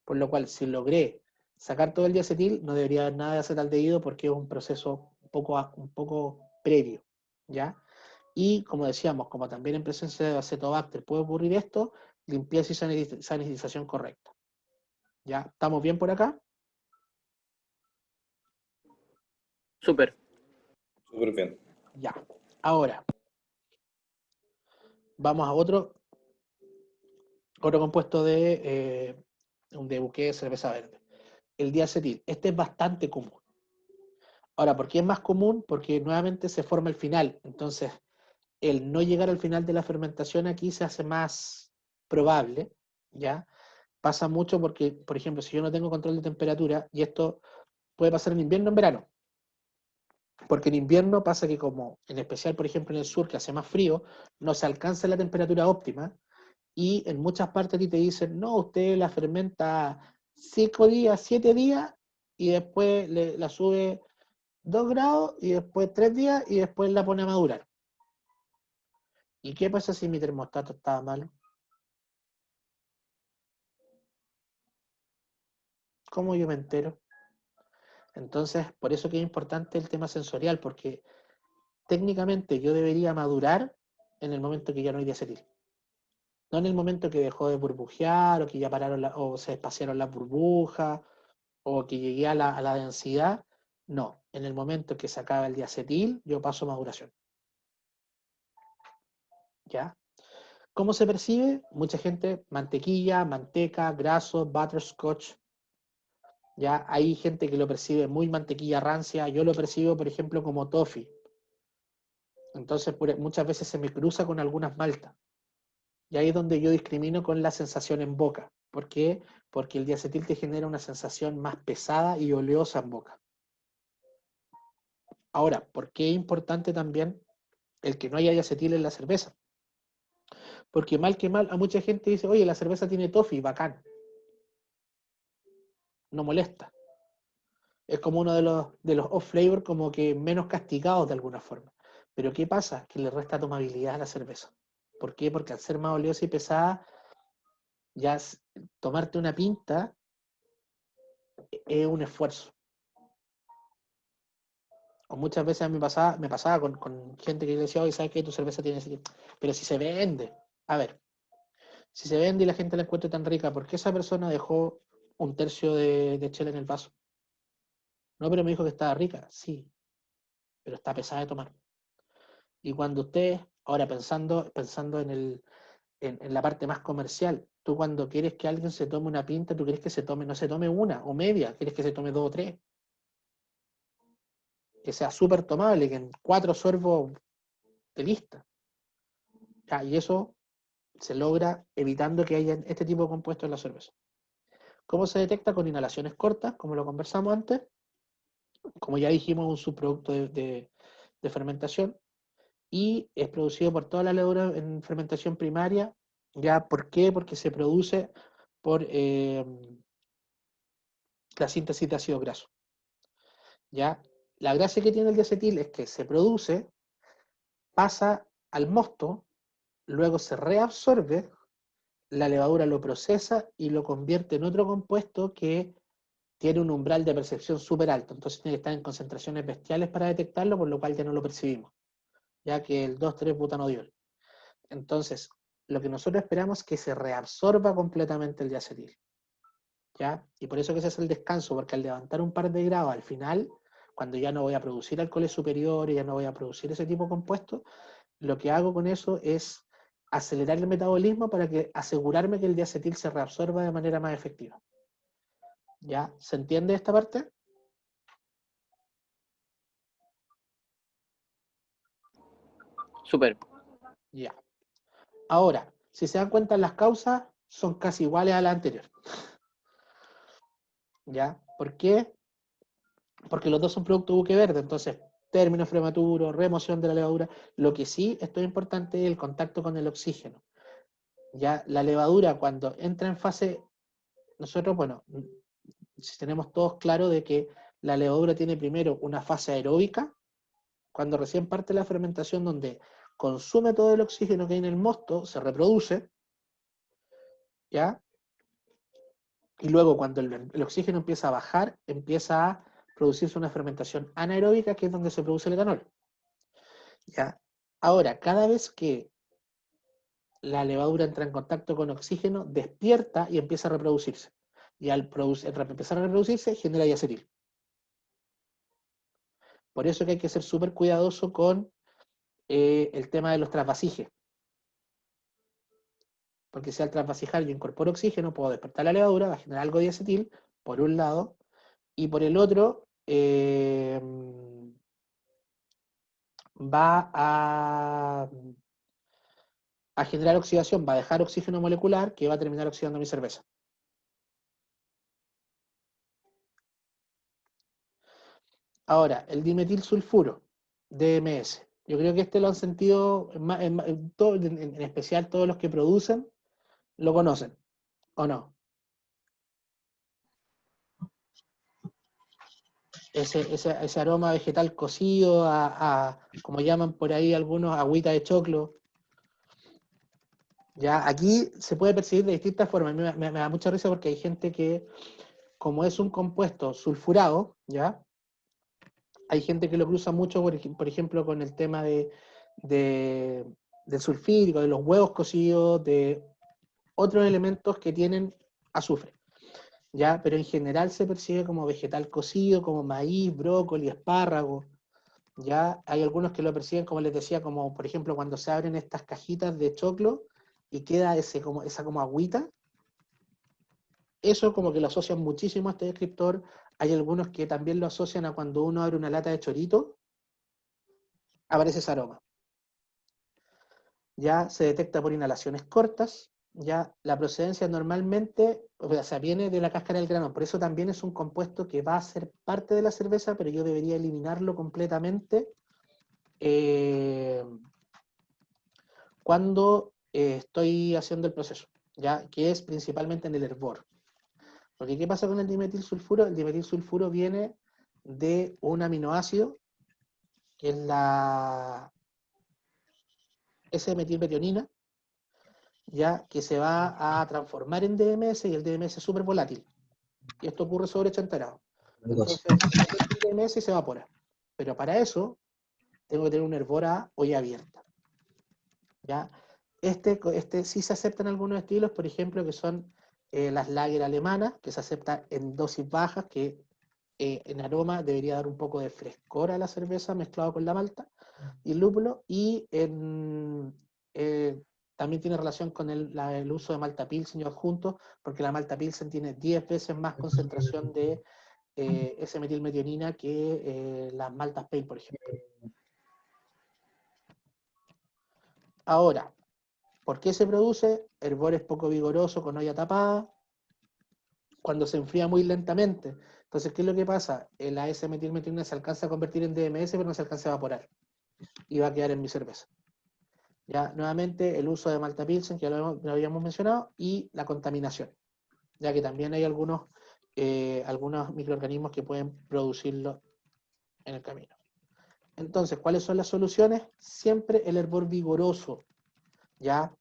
Por lo cual, si logré sacar todo el diacetil, no debería haber nada de acetaldehído porque es un proceso un poco previo, ¿ya? Y como decíamos, como también en presencia de acetobacter puede ocurrir esto, limpieza y sanitización correcta. ¿Ya? ¿Estamos bien por acá? Súper. Súper bien. Ya. Ahora, vamos a otro compuesto de buque de cerveza verde. El diacetil. Este es bastante común. Ahora, ¿por qué es más común? Porque nuevamente se forma el final. Entonces, el no llegar al final de la fermentación aquí se hace más probable, ¿ya? Pasa mucho porque, por ejemplo, si yo no tengo control de temperatura, y esto puede pasar en invierno o en verano, porque en invierno pasa que como, en especial, por ejemplo, en el sur, que hace más frío, no se alcanza la temperatura óptima, y en muchas partes a ti te dicen, no, usted la fermenta 5 días, 7 días, y después la sube 2 grados, y después 3 días, y después la pone a madurar. ¿Y qué pasa si mi termostato estaba malo? ¿Cómo yo me entero? Entonces, por eso que es importante el tema sensorial, porque técnicamente yo debería madurar en el momento que ya no hay diacetil. No en el momento que dejó de burbujear, o que ya pararon o se espaciaron las burbujas, o que llegué a la densidad. No, en el momento que se acaba el diacetil, yo paso a maduración. ¿Ya? ¿Cómo se percibe? Mucha gente, mantequilla, manteca, graso, butterscotch. ¿Ya? Hay gente que lo percibe muy mantequilla rancia. Yo lo percibo, por ejemplo, como toffee. Entonces, muchas veces se me cruza con algunas maltas. Y ahí es donde yo discrimino con la sensación en boca. ¿Por qué? Porque el diacetil te genera una sensación más pesada y oleosa en boca. Ahora, ¿por qué es importante también el que no haya diacetil en la cerveza? Porque mal que mal, a mucha gente dice, oye, la cerveza tiene toffee, bacán. No molesta. Es como uno de los off-flavor como que menos castigados de alguna forma. Pero ¿qué pasa? Que le resta tomabilidad a la cerveza. ¿Por qué? Porque al ser más oleosa y pesada, ya tomarte una pinta es un esfuerzo. O muchas veces me pasaba con gente que decía, oye, ¿sabes qué? Tu cerveza tiene ese... Pero si se vende, a ver, si se vende y la gente la encuentra tan rica, ¿por qué esa persona dejó un tercio de chela en el vaso? No, pero me dijo que estaba rica, sí, pero está pesada de tomar. Y cuando usted, ahora pensando en la parte más comercial, tú cuando quieres que alguien se tome una pinta, tú quieres que no se tome una o media, quieres que se tome 2 o 3. Que sea súper tomable, que en 4 sorbos te lista. Ya, y eso se logra evitando que haya este tipo de compuestos en la cerveza. ¿Cómo se detecta? Con inhalaciones cortas, como lo conversamos antes. Como ya dijimos, un subproducto de fermentación y es producido por toda la levadura en fermentación primaria. ¿Ya? ¿Por qué? Porque se produce por la síntesis de ácido graso. ¿Ya? La gracia que tiene el diacetil es que se produce, pasa al mosto, luego se reabsorbe, la levadura lo procesa y lo convierte en otro compuesto que tiene un umbral de percepción súper alto. Entonces tiene que estar en concentraciones bestiales para detectarlo, por lo cual ya no lo percibimos, ya que el 2,3-butanodiol. Entonces, lo que nosotros esperamos es que se reabsorba completamente el diacetil. ¿Ya? Y por eso que ese es el descanso, porque al levantar un par de grados al final, cuando ya no voy a producir alcoholes superiores, ya no voy a producir ese tipo de compuestos, lo que hago con eso es acelerar el metabolismo para asegurarme que el diacetil se reabsorba de manera más efectiva. ¿Ya? ¿Se entiende esta parte? Súper. Ya. Ahora, si se dan cuenta, las causas son casi iguales a la anterior. ¿Ya? ¿Por qué? Porque los dos son producto buque verde, entonces términos prematuros, remoción de la levadura. Lo que sí es muy importante es el contacto con el oxígeno. Ya la levadura cuando entra en fase, nosotros, bueno, si tenemos todos claro de que la levadura tiene primero una fase aeróbica, cuando recién parte la fermentación donde consume todo el oxígeno que hay en el mosto, se reproduce, ¿ya? Y luego cuando el oxígeno empieza a bajar, empieza a producirse una fermentación anaeróbica, que es donde se produce el etanol. ¿Ya? Ahora, cada vez que la levadura entra en contacto con oxígeno, despierta y empieza a reproducirse. Y al empezar a reproducirse, genera diacetil. Por eso que hay que ser súper cuidadoso con el tema de los trasvasijes. Porque si al trasvasijar yo incorporo oxígeno, puedo despertar la levadura, va a generar algo de diacetil, por un lado, y por el otro, va a generar oxidación, va a dejar oxígeno molecular que va a terminar oxidando mi cerveza. Ahora, el dimetilsulfuro, DMS. Yo creo que este lo han sentido, en especial todos los que producen, lo conocen, ¿o no? Ese aroma vegetal cocido, como llaman por ahí algunos, agüita de choclo. Ya, aquí se puede percibir de distintas formas. Me da mucha risa porque hay gente que, como es un compuesto sulfurado, ¿ya? Hay gente que lo cruza mucho, por ejemplo, con el tema del sulfídrico, de los huevos cocidos, de otros elementos que tienen azufre, ¿ya? Pero en general se percibe como vegetal cocido, como maíz, brócoli, espárrago, ¿ya? Hay algunos que lo perciben, como les decía, como por ejemplo cuando se abren estas cajitas de choclo y queda esa como agüita. Eso como que lo asocian muchísimo a este descriptor. Hay algunos que también lo asocian a cuando uno abre una lata de chorito, aparece ese aroma. Ya se detecta por inhalaciones cortas, ya la procedencia normalmente, o sea, viene de la cáscara del grano, por eso también es un compuesto que va a ser parte de la cerveza, pero yo debería eliminarlo completamente cuando estoy haciendo el proceso, ya que es principalmente en el hervor. Porque ¿qué pasa con el dimetilsulfuro? El dimetilsulfuro viene de un aminoácido que es la S-metilmetionina, ya que se va a transformar en DMS y el DMS es súper volátil. Y esto ocurre sobre 80 grados. Entonces, el DMS se evapora. Pero para eso, tengo que tener un hervor a olla abierta. ¿Ya? Este sí se aceptan algunos estilos, por ejemplo, que son las lager alemanas, que se aceptan en dosis bajas, que en aroma debería dar un poco de frescor a la cerveza mezclado con la malta y el lúpulo, y también tiene relación con el uso de malta pilsen adjunto, porque la malta pilsen tiene 10 veces más concentración de S-metilmetionina que las maltas pale, por ejemplo. Ahora, ¿por qué se produce? Hervores poco vigoroso con olla tapada, cuando se enfría muy lentamente. Entonces, ¿qué es lo que pasa? La S-metilmetionina se alcanza a convertir en DMS, pero no se alcanza a evaporar. y va a quedar en mi cerveza. Ya, nuevamente, el uso de Malta Pilsen, que lo habíamos mencionado, y la contaminación, ya que también hay algunos microorganismos que pueden producirlo en el camino. Entonces, ¿cuáles son las soluciones? Siempre el hervor vigoroso, ¿ya?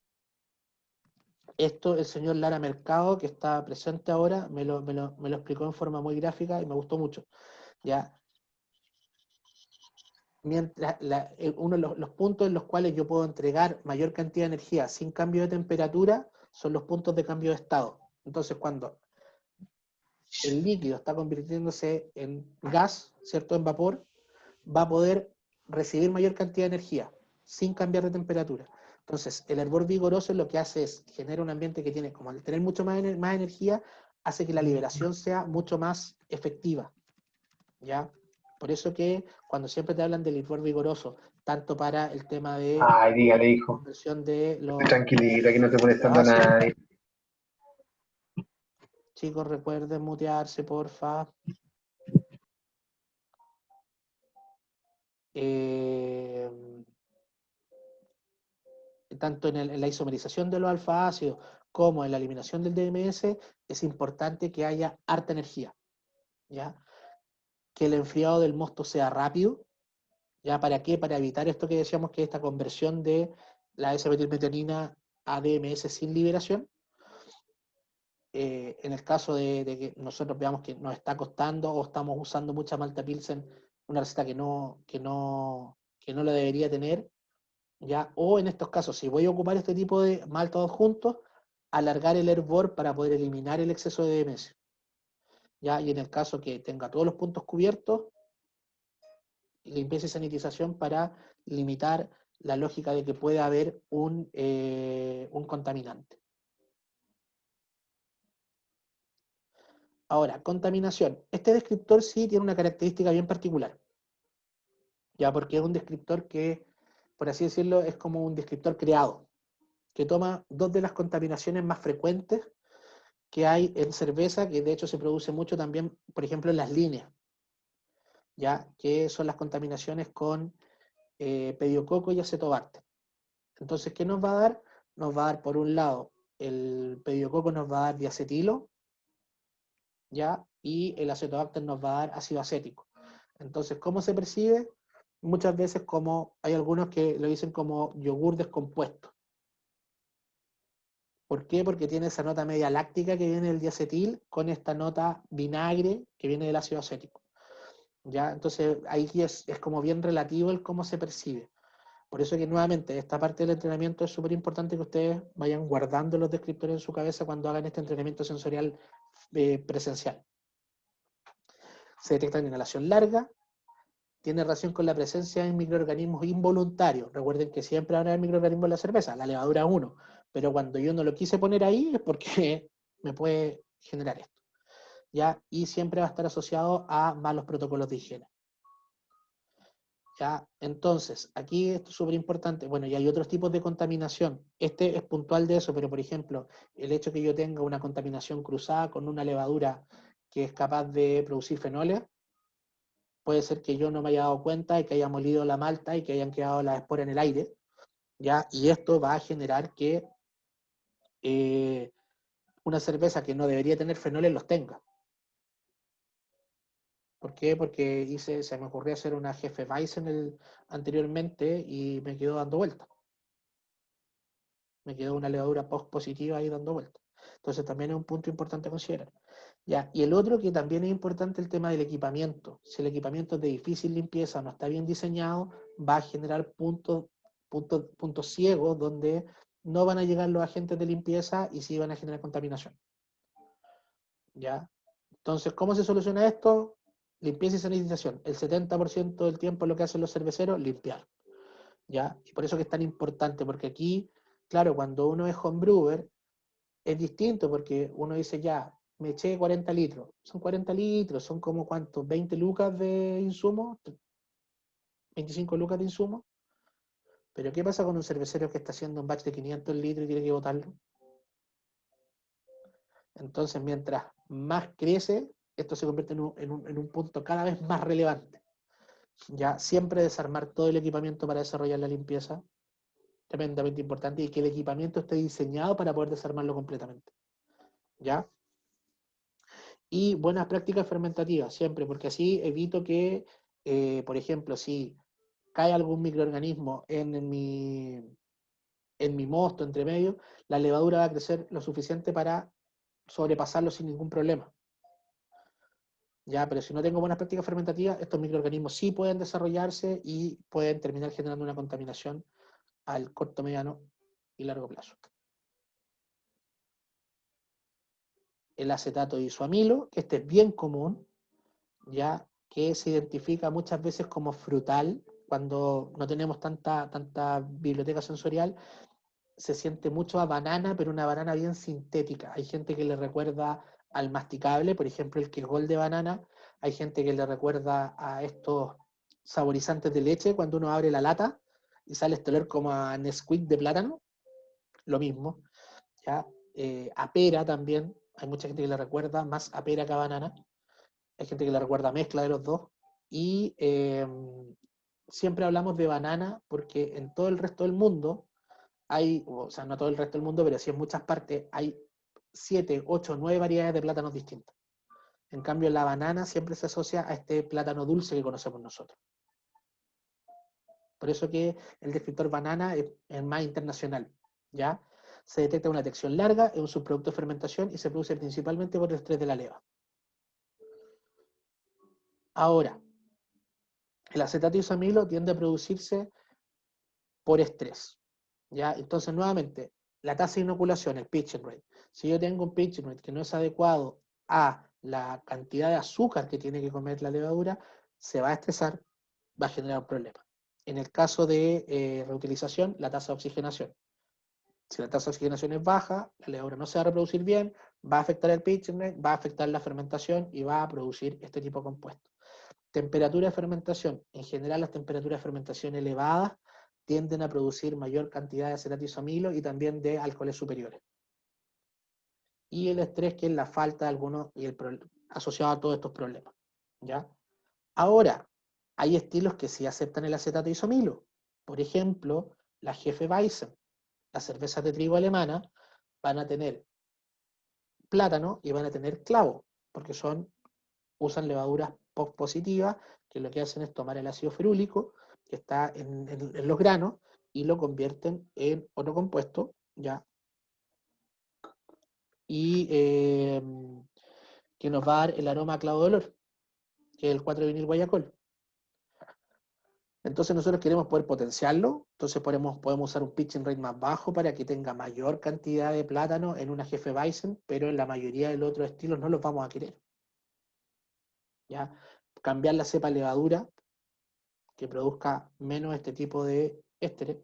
Esto el señor Lara Mercado, que está presente ahora, me lo explicó en forma muy gráfica y me gustó mucho, ¿ya? Mientras uno de los puntos en los cuales yo puedo entregar mayor cantidad de energía sin cambio de temperatura son los puntos de cambio de estado. Entonces, cuando el líquido está convirtiéndose en gas, ¿cierto? En vapor, va a poder recibir mayor cantidad de energía sin cambiar de temperatura. Entonces, el hervor vigoroso lo que hace es genera un ambiente que tiene, como al tener mucho más energía, hace que la liberación sea mucho más efectiva, ¿ya? Por eso que cuando siempre te hablan del hervor vigoroso, tanto para el tema de Ay, dígale, hijo. conversión de los... Tranquilito, aquí no estoy molestando a Ah, sí. nadie. Chicos, recuerden mutearse, porfa. Tanto en la isomerización de los alfa-ácidos como en la eliminación del DMS, es importante que haya harta energía, ¿ya? Que el enfriado del mosto sea rápido, ¿ya? ¿Para qué? Para evitar esto que decíamos, que es esta conversión de la S-metilmetionina a DMS sin liberación. En el caso de que nosotros veamos que nos está costando o estamos usando mucha Malta Pilsen, una receta que no lo debería tener, ¿ya? O en estos casos, si voy a ocupar este tipo de maltas juntos, alargar el hervor para poder eliminar el exceso de DMS, ¿ya? Y en el caso que tenga todos los puntos cubiertos, limpieza y sanitización para limitar la lógica de que pueda haber un contaminante. Ahora, contaminación. Este descriptor sí tiene una característica bien particular, ya, porque es un descriptor que, por así decirlo, es como un descriptor creado, que toma dos de las contaminaciones más frecuentes que hay en cerveza, que de hecho se produce mucho también, por ejemplo, en las líneas, ya, que son las contaminaciones con pediococo y acetobacter. Entonces, ¿qué nos va a dar? Nos va a dar, por un lado, el pediococo nos va a dar diacetilo, ¿ya? Y el acetobacter nos va a dar ácido acético. Entonces, ¿cómo se percibe? Muchas veces como, hay algunos que lo dicen como yogur descompuesto. ¿Por qué? Porque tiene esa nota media láctica que viene del diacetil con esta nota vinagre que viene del ácido acético, ¿ya? Entonces, ahí es como bien relativo el cómo se percibe. Por eso que nuevamente, esta parte del entrenamiento es súper importante que ustedes vayan guardando los descriptores en su cabeza cuando hagan este entrenamiento sensorial presencial. Se detecta en inhalación larga, tiene relación con la presencia de microorganismos involuntarios. Recuerden que siempre van a haber microorganismos en la cerveza, la levadura 1, pero cuando yo no lo quise poner ahí es porque me puede generar esto, ¿ya? Y siempre va a estar asociado a malos protocolos de higiene. ¿Ya? Entonces, aquí esto es súper importante. Bueno, y hay otros tipos de contaminación. Este es puntual de eso, pero por ejemplo, el hecho que yo tenga una contaminación cruzada con una levadura que es capaz de producir fenoles, puede ser que yo no me haya dado cuenta y que haya molido la malta y que hayan quedado las esporas en el aire, ¿ya? Y esto va a generar que una cerveza que no debería tener fenoles los tenga. ¿Por qué? Porque se me ocurrió hacer una Hefeweizen anteriormente y me quedó dando vueltas. Me quedó una levadura positiva ahí dando vueltas. Entonces también es un punto importante a considerar. Ya, y el otro que también es importante, el tema del equipamiento. Si el equipamiento es de difícil limpieza, no está bien diseñado, va a generar puntos ciegos donde no van a llegar los agentes de limpieza y sí van a generar contaminación. ¿Ya? Entonces, ¿cómo se soluciona esto? Limpieza y sanitización. El 70% del tiempo lo que hacen los cerveceros, limpiar. ¿Ya? Y por eso que es tan importante, porque aquí, claro, cuando uno es homebrewer, es distinto, porque uno dice, ya, me eché 40 litros. Son 40 litros, son como ¿cuántos? 20 lucas de insumo, 25 lucas de insumo. Pero ¿qué pasa con un cervecero que está haciendo un batch de 500 litros y tiene que botarlo? Entonces, mientras más crece, esto se convierte en un punto cada vez más relevante. Ya, siempre desarmar todo el equipamiento para desarrollar la limpieza, tremendamente importante, y que el equipamiento esté diseñado para poder desarmarlo completamente. ¿Ya? Y buenas prácticas fermentativas, siempre, porque así evito que, por ejemplo, si cae algún microorganismo en mi mosto, entre medio, la levadura va a crecer lo suficiente para sobrepasarlo sin ningún problema. Ya, pero si no tengo buenas prácticas fermentativas, estos microorganismos sí pueden desarrollarse y pueden terminar generando una contaminación al corto, mediano y largo plazo. El acetato de isoamilo, que este es bien común, ya que se identifica muchas veces como frutal, cuando no tenemos tanta biblioteca sensorial, se siente mucho a banana, pero una banana bien sintética. Hay gente que le recuerda al masticable, por ejemplo, el Kegol de banana. Hay gente que le recuerda a estos saborizantes de leche cuando uno abre la lata y sale este olor como a Nesquik de plátano. Lo mismo. ¿Ya? A pera también. Hay mucha gente que le recuerda más a pera que a banana. Hay gente que le recuerda a mezcla de los dos. Y siempre hablamos de banana porque en todo el resto del mundo hay, o sea, no todo el resto del mundo, pero sí en muchas partes, hay 7, 8, 9 variedades de plátanos distintas. En cambio, la banana siempre se asocia a este plátano dulce que conocemos nosotros. Por eso que el descriptor banana es más internacional, ¿ya? Se detecta una detección larga, es un subproducto de fermentación y se produce principalmente por el estrés de la leva. Ahora, el acetato isoamilo tiende a producirse por estrés, ¿ya? Entonces, nuevamente, la tasa de inoculación, el pitching rate. Si yo tengo un pitching rate que no es adecuado a la cantidad de azúcar que tiene que comer la levadura, se va a estresar, va a generar un problema. En el caso de reutilización, la tasa de oxigenación. Si la tasa de oxigenación es baja, la levadura no se va a reproducir bien, va a afectar el pitching rate, va a afectar la fermentación y va a producir este tipo de compuestos. Temperatura de fermentación. En general, las temperaturas de fermentación elevadas tienden a producir mayor cantidad de acetato isoamilo y también de alcoholes superiores. Y el estrés, que es la falta de algunos, y asociado a todos estos problemas. ¿Ya? Ahora, hay estilos que sí aceptan el acetato isoamilo. Por ejemplo, la Hefeweizen, las cervezas de trigo alemana, van a tener plátano y van a tener clavo, porque usan levaduras positivas, que lo que hacen es tomar el ácido ferúlico, que está en los granos, y lo convierten en otro compuesto, ¿ya? Y que nos va a dar el aroma a clavo de olor, que es el 4-vinil guayacol. Entonces nosotros queremos poder potenciarlo, entonces podemos usar un pitching rate más bajo para que tenga mayor cantidad de plátano en una Hefeweizen, pero en la mayoría de los otros estilos no los vamos a querer. ¿Ya? Cambiar la cepa levadura, que produzca menos este tipo de ésteres,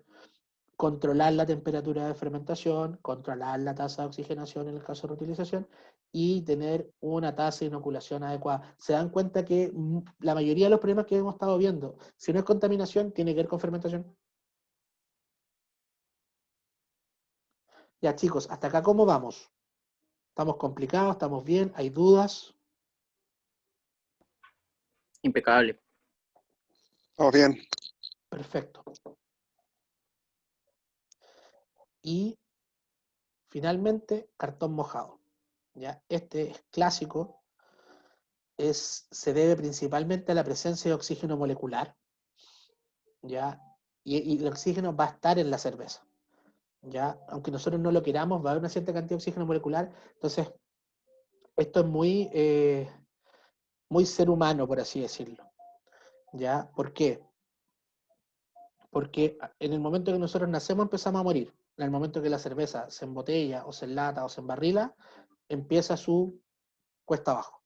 controlar la temperatura de fermentación, controlar la tasa de oxigenación en el caso de reutilización y tener una tasa de inoculación adecuada. Se dan cuenta que la mayoría de los problemas que hemos estado viendo, si no es contaminación, tiene que ver con fermentación. Ya chicos, hasta acá ¿cómo vamos? ¿Estamos complicados? ¿Estamos bien? ¿Hay dudas? Impecable. Vamos bien. Perfecto. Y finalmente, cartón mojado. ¿Ya? Este es clásico, se debe principalmente a la presencia de oxígeno molecular, ¿ya? Y el oxígeno va a estar en la cerveza, ¿ya? Aunque nosotros no lo queramos, va a haber una cierta cantidad de oxígeno molecular. Entonces, esto es muy ser humano, por así decirlo, ¿ya? ¿Por qué? Porque en el momento que nosotros nacemos empezamos a morir. En el momento que la cerveza se embotella, o se enlata, o se embarrila, empieza su cuesta abajo.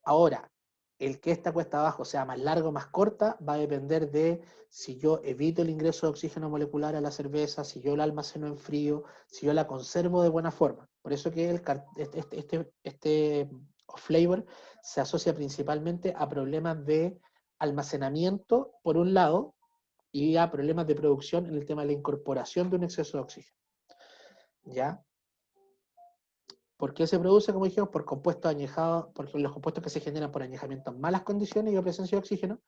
Ahora, el que esta cuesta abajo sea más larga o más corta va a depender de si yo evito el ingreso de oxígeno molecular a la cerveza, si yo la almaceno en frío, si yo la conservo de buena forma. Por eso que este flavor se asocia principalmente a problemas de almacenamiento, por un lado, y a problemas de producción en el tema de la incorporación de un exceso de oxígeno. ¿Ya? ¿Por qué se produce? Como dijimos, por compuestos añejados, porque los compuestos que se generan por añejamiento en malas condiciones y presencia de oxígeno,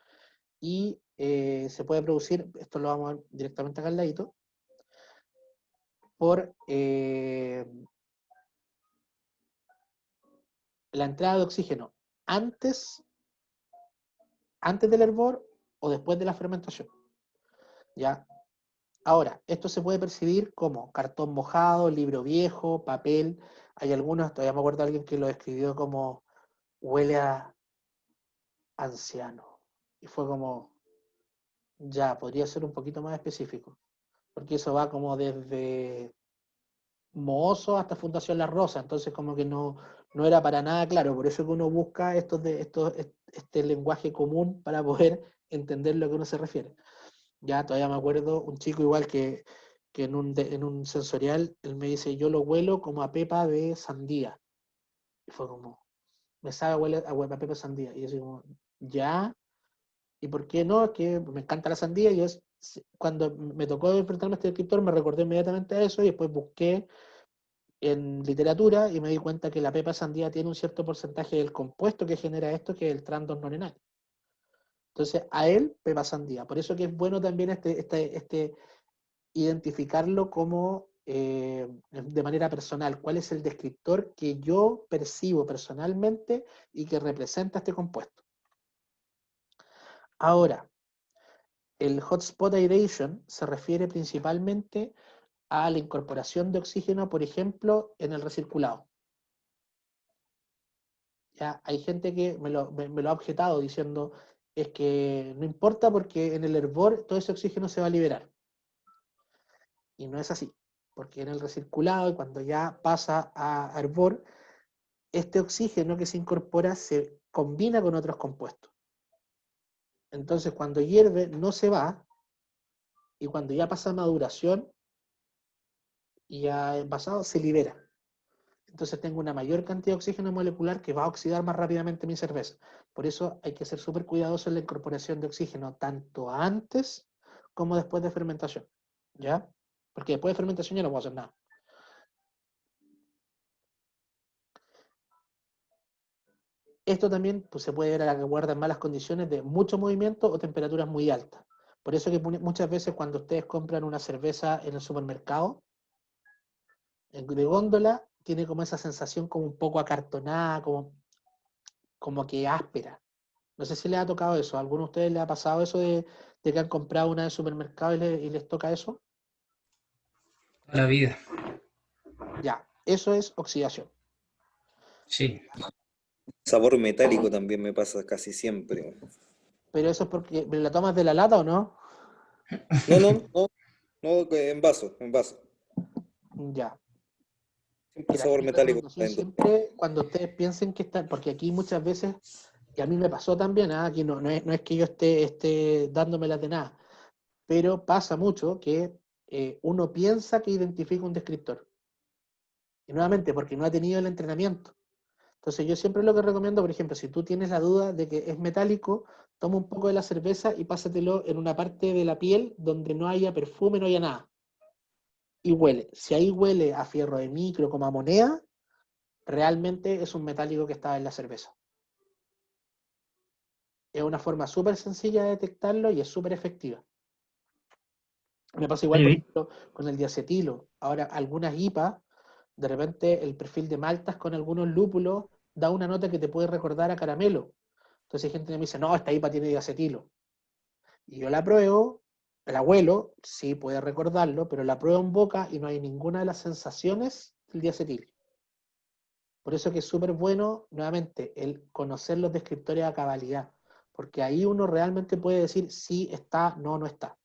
y se puede producir, esto lo vamos a ver directamente acá al ladito, por la entrada de oxígeno antes del hervor o después de la fermentación. ¿Ya? Ahora, esto se puede percibir como cartón mojado, libro viejo, papel. Hay algunos, todavía me acuerdo de alguien que lo describió como huele a anciano. Y fue como, ya, podría ser un poquito más específico. Porque eso va como desde Mozo hasta Fundación La Rosa. Entonces como que no era para nada claro. Por eso que uno busca este lenguaje común para poder entender lo que uno se refiere. Ya todavía me acuerdo, un chico igual que en un sensorial, él me dice, yo lo huelo como a pepa de sandía. Y fue como, me sabe a pepa de sandía. Y yo así como, ya, ¿y por qué no? Es que me encanta la sandía. Y cuando me tocó enfrentarme a este escritor, me recordé inmediatamente a eso y después busqué en literatura y me di cuenta que la pepa de sandía tiene un cierto porcentaje del compuesto que genera esto, que es el trans 2-norenal. Entonces, a él, pepa sandía. Por eso que es bueno también identificarlo como de manera personal. ¿Cuál es el descriptor que yo percibo personalmente y que representa este compuesto? Ahora, el hotspot aeration se refiere principalmente a la incorporación de oxígeno, por ejemplo, en el recirculado. Ya, hay gente que me lo ha objetado diciendo es que no importa porque en el hervor todo ese oxígeno se va a liberar. Y no es así, porque en el recirculado y cuando ya pasa a hervor, este oxígeno que se incorpora se combina con otros compuestos. Entonces cuando hierve no se va y cuando ya pasa a maduración y ya envasado se libera. Entonces tengo una mayor cantidad de oxígeno molecular que va a oxidar más rápidamente mi cerveza. Por eso hay que ser súper cuidadoso en la incorporación de oxígeno, tanto antes como después de fermentación. ¿Ya? Porque después de fermentación ya no puedo hacer nada. Esto también pues, se puede ver a la que guarda en malas condiciones de mucho movimiento o temperaturas muy altas. Por eso que muchas veces cuando ustedes compran una cerveza en el supermercado, de góndola, tiene como esa sensación como un poco acartonada, como que áspera. No sé si les ha tocado eso. ¿A alguno de ustedes les ha pasado eso de que han comprado una de supermercado y les toca eso? Toda la vida, Ya, eso es oxidación. sí. Sabor metálico también me pasa casi siempre. Pero eso es porque la tomas de la lata o no. No, no, no, no, que en vaso, en vaso. Ya. Siempre Mira, sabor mi metálico recomendación adentro. siempre, cuando ustedes piensen que están, porque aquí muchas veces, y a mí me pasó también, aquí no es que yo esté dándomelas de nada, pero pasa mucho que uno piensa que identifica un descriptor. Y nuevamente, porque no ha tenido el entrenamiento. Entonces yo siempre lo que recomiendo, por ejemplo, si tú tienes la duda de que es metálico, toma un poco de la cerveza y pásatelo en una parte de la piel donde no haya perfume, no haya nada. Y huele. Si ahí huele a fierro de micro, como a moneda, realmente es un metálico que estaba en la cerveza. Es una forma súper sencilla de detectarlo y es súper efectiva. Me pasa igual, Oye, por Vic, ejemplo, con el diacetilo. Ahora, algunas IPA, de repente el perfil de maltas con algunos lúpulos da una nota que te puede recordar a caramelo. Entonces hay gente que me dice, no, esta IPA tiene diacetilo. Y yo la pruebo, la huelo, sí puede recordarlo, pero la pruebo en boca y no hay ninguna de las sensaciones del diacetil. Por eso que es súper bueno, nuevamente, el conocer los descriptores a cabalidad, porque ahí uno realmente puede decir si está, no está.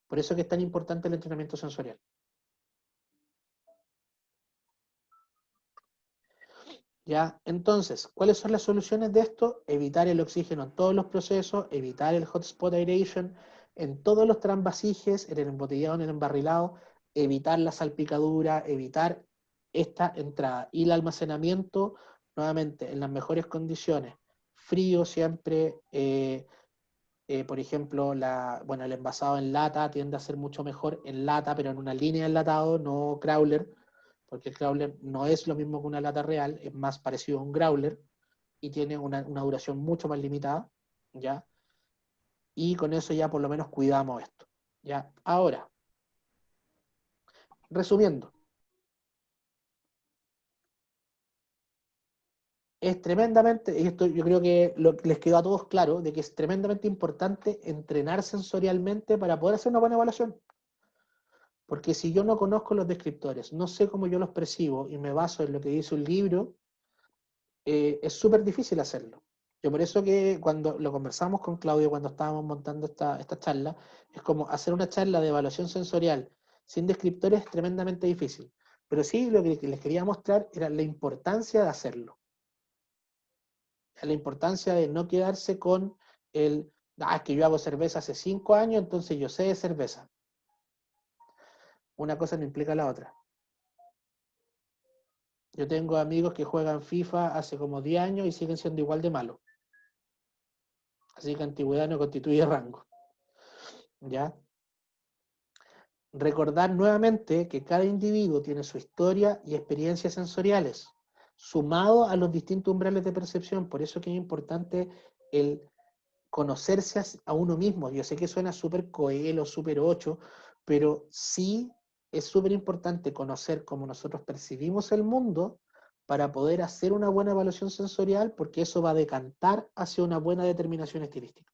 Por eso que es tan importante el entrenamiento sensorial. ¿Ya? Entonces, ¿cuáles son las soluciones de esto? Evitar el oxígeno en todos los procesos, evitar el hotspot aeration en todos los transvasijes, en el embotellado, en el embarrilado, evitar la salpicadura, evitar esta entrada. Y el almacenamiento, nuevamente, en las mejores condiciones. Frío siempre, por ejemplo, el envasado en lata tiende a ser mucho mejor en lata, pero en una línea de enlatado, no crawler, porque el crawler no es lo mismo que una lata real, es más parecido a un growler y tiene una duración mucho más limitada, ¿ya? y con eso ya por lo menos cuidamos esto. ¿Ya? Ahora, resumiendo, es tremendamente, y esto yo creo que les quedó a todos claro, de que es tremendamente importante entrenar sensorialmente para poder hacer una buena evaluación. Porque si yo no conozco los descriptores, no sé cómo yo los percibo y me baso en lo que dice un libro, es súper difícil hacerlo. Yo por eso que cuando lo conversamos con Claudio, cuando estábamos montando esta charla, es como hacer una charla de evaluación sensorial sin descriptores es tremendamente difícil. Pero sí lo que les quería mostrar era la importancia de hacerlo. La importancia de no quedarse con es que yo hago cerveza hace 5 años, entonces yo sé de cerveza. Una cosa no implica la otra. Yo tengo amigos que juegan FIFA hace como 10 años y siguen siendo igual de malos. Así que antigüedad no constituye rango. ¿Ya? Recordar nuevamente que cada individuo tiene su historia y experiencias sensoriales, sumado a los distintos umbrales de percepción. Por eso que es importante el conocerse a uno mismo. Yo sé que suena súper coelho, súper 8, pero sí es súper importante conocer cómo nosotros percibimos el mundo para poder hacer una buena evaluación sensorial, porque eso va a decantar hacia una buena determinación estilística.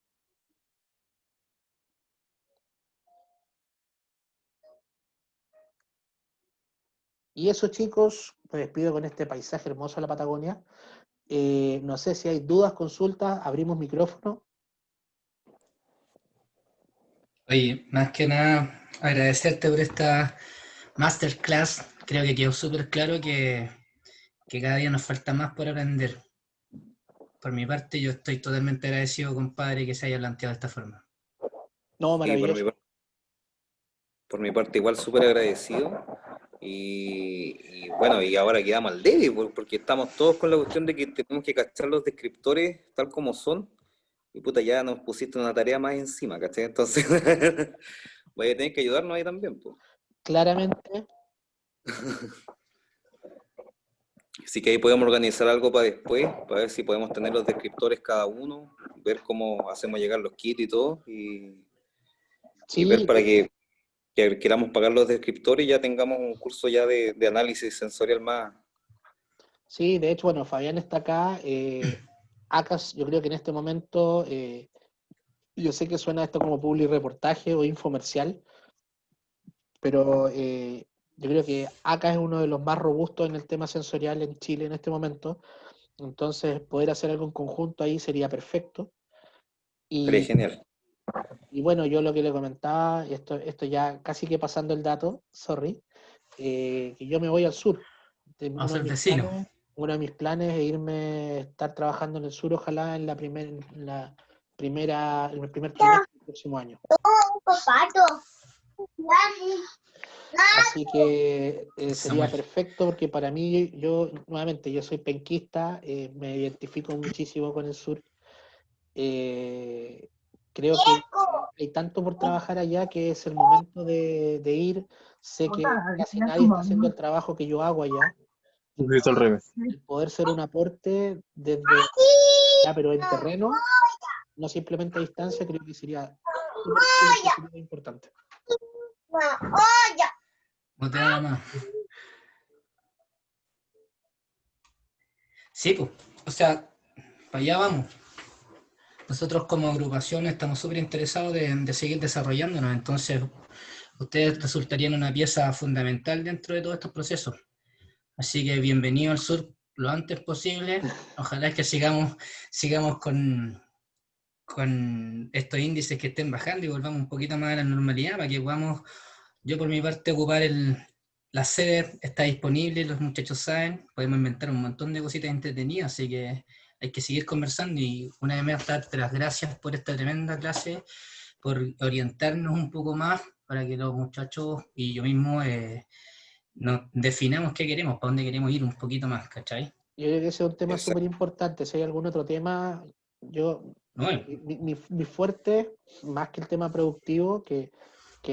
Y eso, chicos, me despido con este paisaje hermoso de la Patagonia. No sé si hay dudas, consultas, abrimos micrófono. Oye, más que nada, agradecerte por esta masterclass. Creo que quedó súper claro que cada día nos falta más por aprender. Por mi parte, yo estoy totalmente agradecido, compadre, que se haya planteado de esta forma. No, Y maravilloso. por mi parte igual súper agradecido. Y bueno, y ahora quedamos al debe, porque estamos todos con la cuestión de que tenemos que cachar los descriptores tal como son. Y puta, ya nos pusiste una tarea más encima, ¿cachai? Entonces, voy a tener que ayudarnos ahí también, pues. Claramente, Así que ahí podemos organizar algo para después, para ver si podemos tener los descriptores cada uno, ver cómo hacemos llegar los kits y todo, y ver sí, para que queramos pagar los descriptores y ya tengamos un curso ya de análisis sensorial más. sí, de hecho, bueno, Fabián está acá. Acas, yo creo que en este momento, yo sé que suena esto como public reportaje o infomercial, pero yo creo que acá es uno de los más robustos en el tema sensorial en Chile en este momento. Entonces, poder hacer algo en conjunto ahí sería perfecto. Sería Y, genial. y bueno, yo lo que le comentaba, esto ya casi que pasando el dato, sorry, que yo me voy al sur. Vamos a ser vecinos. Uno de mis planes es irme, estar trabajando en el sur, ojalá en el primer trimestre del próximo año. Así que sería Samuel. perfecto porque para mí, nuevamente, yo soy penquista, me identifico muchísimo con el sur. Creo que hay tanto por trabajar allá que es el momento de ir. Sé que casi nadie está haciendo el trabajo que yo hago allá. Un poquito al revés. El poder ser un aporte desde ya, pero en terreno, no simplemente a distancia, creo que sería súper importante. Botea la mano. Sí, pues. O sea, para allá vamos. Nosotros como agrupación estamos súper interesados de seguir desarrollándonos, entonces ustedes resultarían una pieza fundamental dentro de todos estos procesos. Así que bienvenido al sur lo antes posible. Ojalá que sigamos con estos índices que estén bajando y volvamos un poquito más a la normalidad para que podamos, yo por mi parte, ocupar la sede está disponible, los muchachos saben, podemos inventar un montón de cositas entretenidas, así que hay que seguir conversando y una vez más darte las gracias por esta tremenda clase, por orientarnos un poco más para que los muchachos y yo mismo nos definamos qué queremos, para dónde queremos ir un poquito más, ¿cachai? Yo creo que ese es un tema Exacto. súper importante. Si hay algún otro tema, yo, Bueno, mi fuerte, más que el tema productivo, que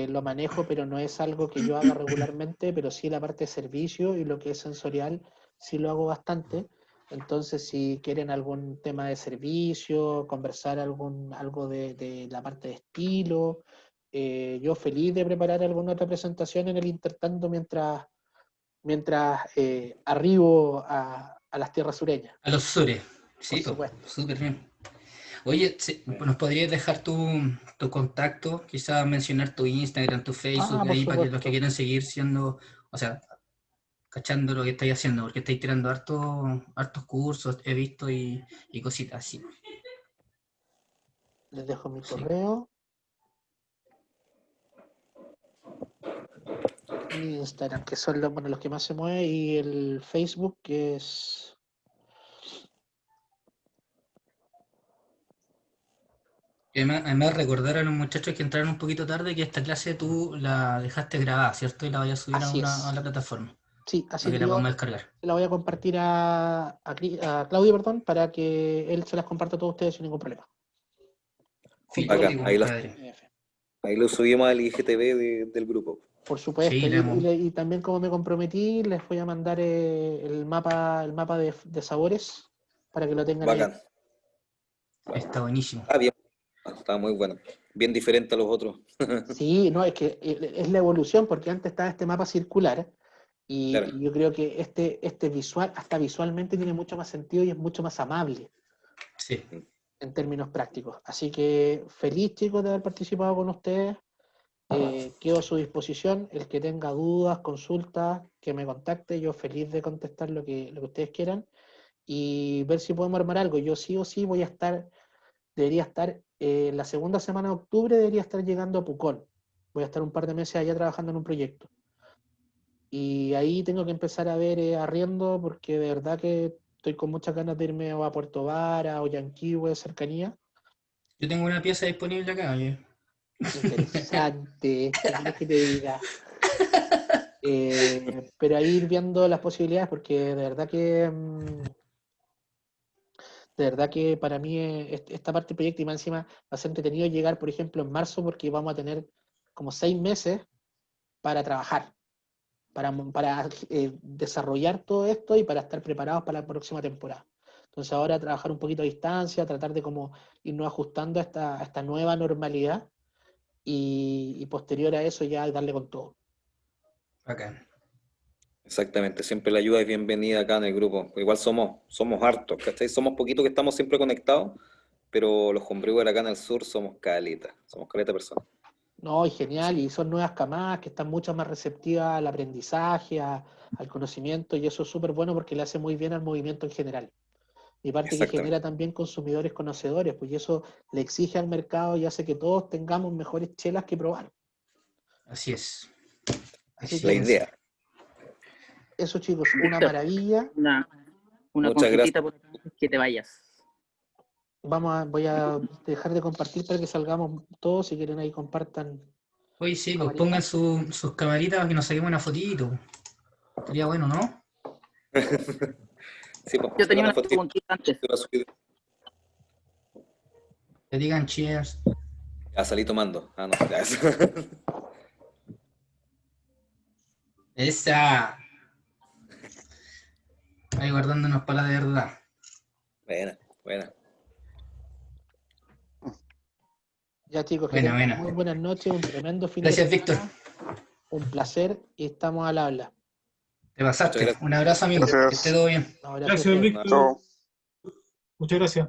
lo manejo, pero no es algo que yo haga regularmente, pero sí la parte de servicio y lo que es sensorial, sí lo hago bastante. Entonces, si quieren algún tema de servicio, conversar algo de la parte de estilo, yo feliz de preparar alguna otra presentación en el intertanto mientras arribo a las tierras sureñas, A los sures. por Sí, pues, supuesto. súper bien. Oye, ¿nos podrías dejar tu contacto? Quizás mencionar tu Instagram, tu Facebook, Por ahí para que los que supuesto. quieran seguir siendo, o sea, cachando lo que estáis haciendo, porque estáis tirando hartos cursos, he visto y cositas así. Les dejo mi Sí. correo. Mi Instagram, que son los que más se mueven, y el Facebook, que es... Y además recordar a los muchachos que entraron un poquito tarde que esta clase tú la dejaste grabada, ¿cierto? Y la vayas a subir Así a es. la plataforma, Sí, así para que que la yo podamos descargar. la voy a compartir a Claudio, perdón, para que él se las comparta a todos ustedes sin ningún problema. Bacán, Fantástico, ahí compadre. lo subimos al IGTV del grupo. Por supuesto, Sí, y también como me comprometí, les voy a mandar el mapa de sabores para que lo tengan ahí. Bacán. está buenísimo. Bien. Está muy bueno. Bien diferente a los otros. Sí, no, es que es la evolución, porque antes estaba este mapa circular, Claro. y yo creo que este visual, hasta visualmente tiene mucho más sentido y es mucho más amable Sí. en términos prácticos. Así que feliz, chicos, de haber participado con ustedes. Quedo a su disposición. El que tenga dudas, consultas, que me contacte. Yo feliz de contestar lo que ustedes quieran y ver si podemos armar algo. Yo sí o sí debería estar, la segunda semana de octubre debería estar llegando a Pucón. Voy a estar un par de meses allá trabajando en un proyecto. Y ahí tengo que empezar a ver arriendo, porque de verdad que estoy con muchas ganas de irme o a Puerto Vara o Yanquihue, cercanía. Yo tengo una pieza disponible acá, oye. Interesante, ¿qué quieres que te diga? Pero ahí ir viendo las posibilidades, porque de verdad que para mí esta parte del proyecto, y más encima va a ser entretenido llegar, por ejemplo, en marzo, porque vamos a tener como 6 meses para trabajar, para desarrollar todo esto y para estar preparados para la próxima temporada. Entonces ahora trabajar un poquito a distancia, tratar de como irnos ajustando a esta nueva normalidad y posterior a eso ya darle con todo. Bacán. Exactamente. Siempre la ayuda es bienvenida acá en el grupo. Igual somos hartos, ¿cachai? Somos poquitos que estamos siempre conectados, pero los homebrewers acá en el sur somos caleta personas. No, y genial, y son nuevas camadas que están mucho más receptivas al aprendizaje, al conocimiento, y eso es súper bueno porque le hace muy bien al movimiento en general. Y parte que Exactamente. genera también consumidores conocedores, pues y eso le exige al mercado y hace que todos tengamos mejores chelas que probar. Así es. Así La que idea. eso, chicos, una Víctor, maravilla. una Muchas gracias. consultita por que te vayas. Voy a dejar de compartir para que salgamos todos. Si quieren ahí compartan. Oye, sí, pues Camarita. pongan sus camaritas para que nos saquemos una fotito. Sería bueno, ¿no? Sí, pues, Yo tenía una una fotito. preguntita antes. Que digan cheers. Ya salí tomando. No, ya. Esa. Ahí guardándonos para la de verdad. Buena. Ya, chicos, que Buena, tengan buena. muy buenas noches, un tremendo fin Gracias, de Víctor. semana. Un placer y estamos al habla. Te pasaste. Muchas gracias. Un abrazo, amigo. Que esté Gracias. todo bien. Un abrazo a Gracias, ustedes. Víctor. Chao. Muchas gracias.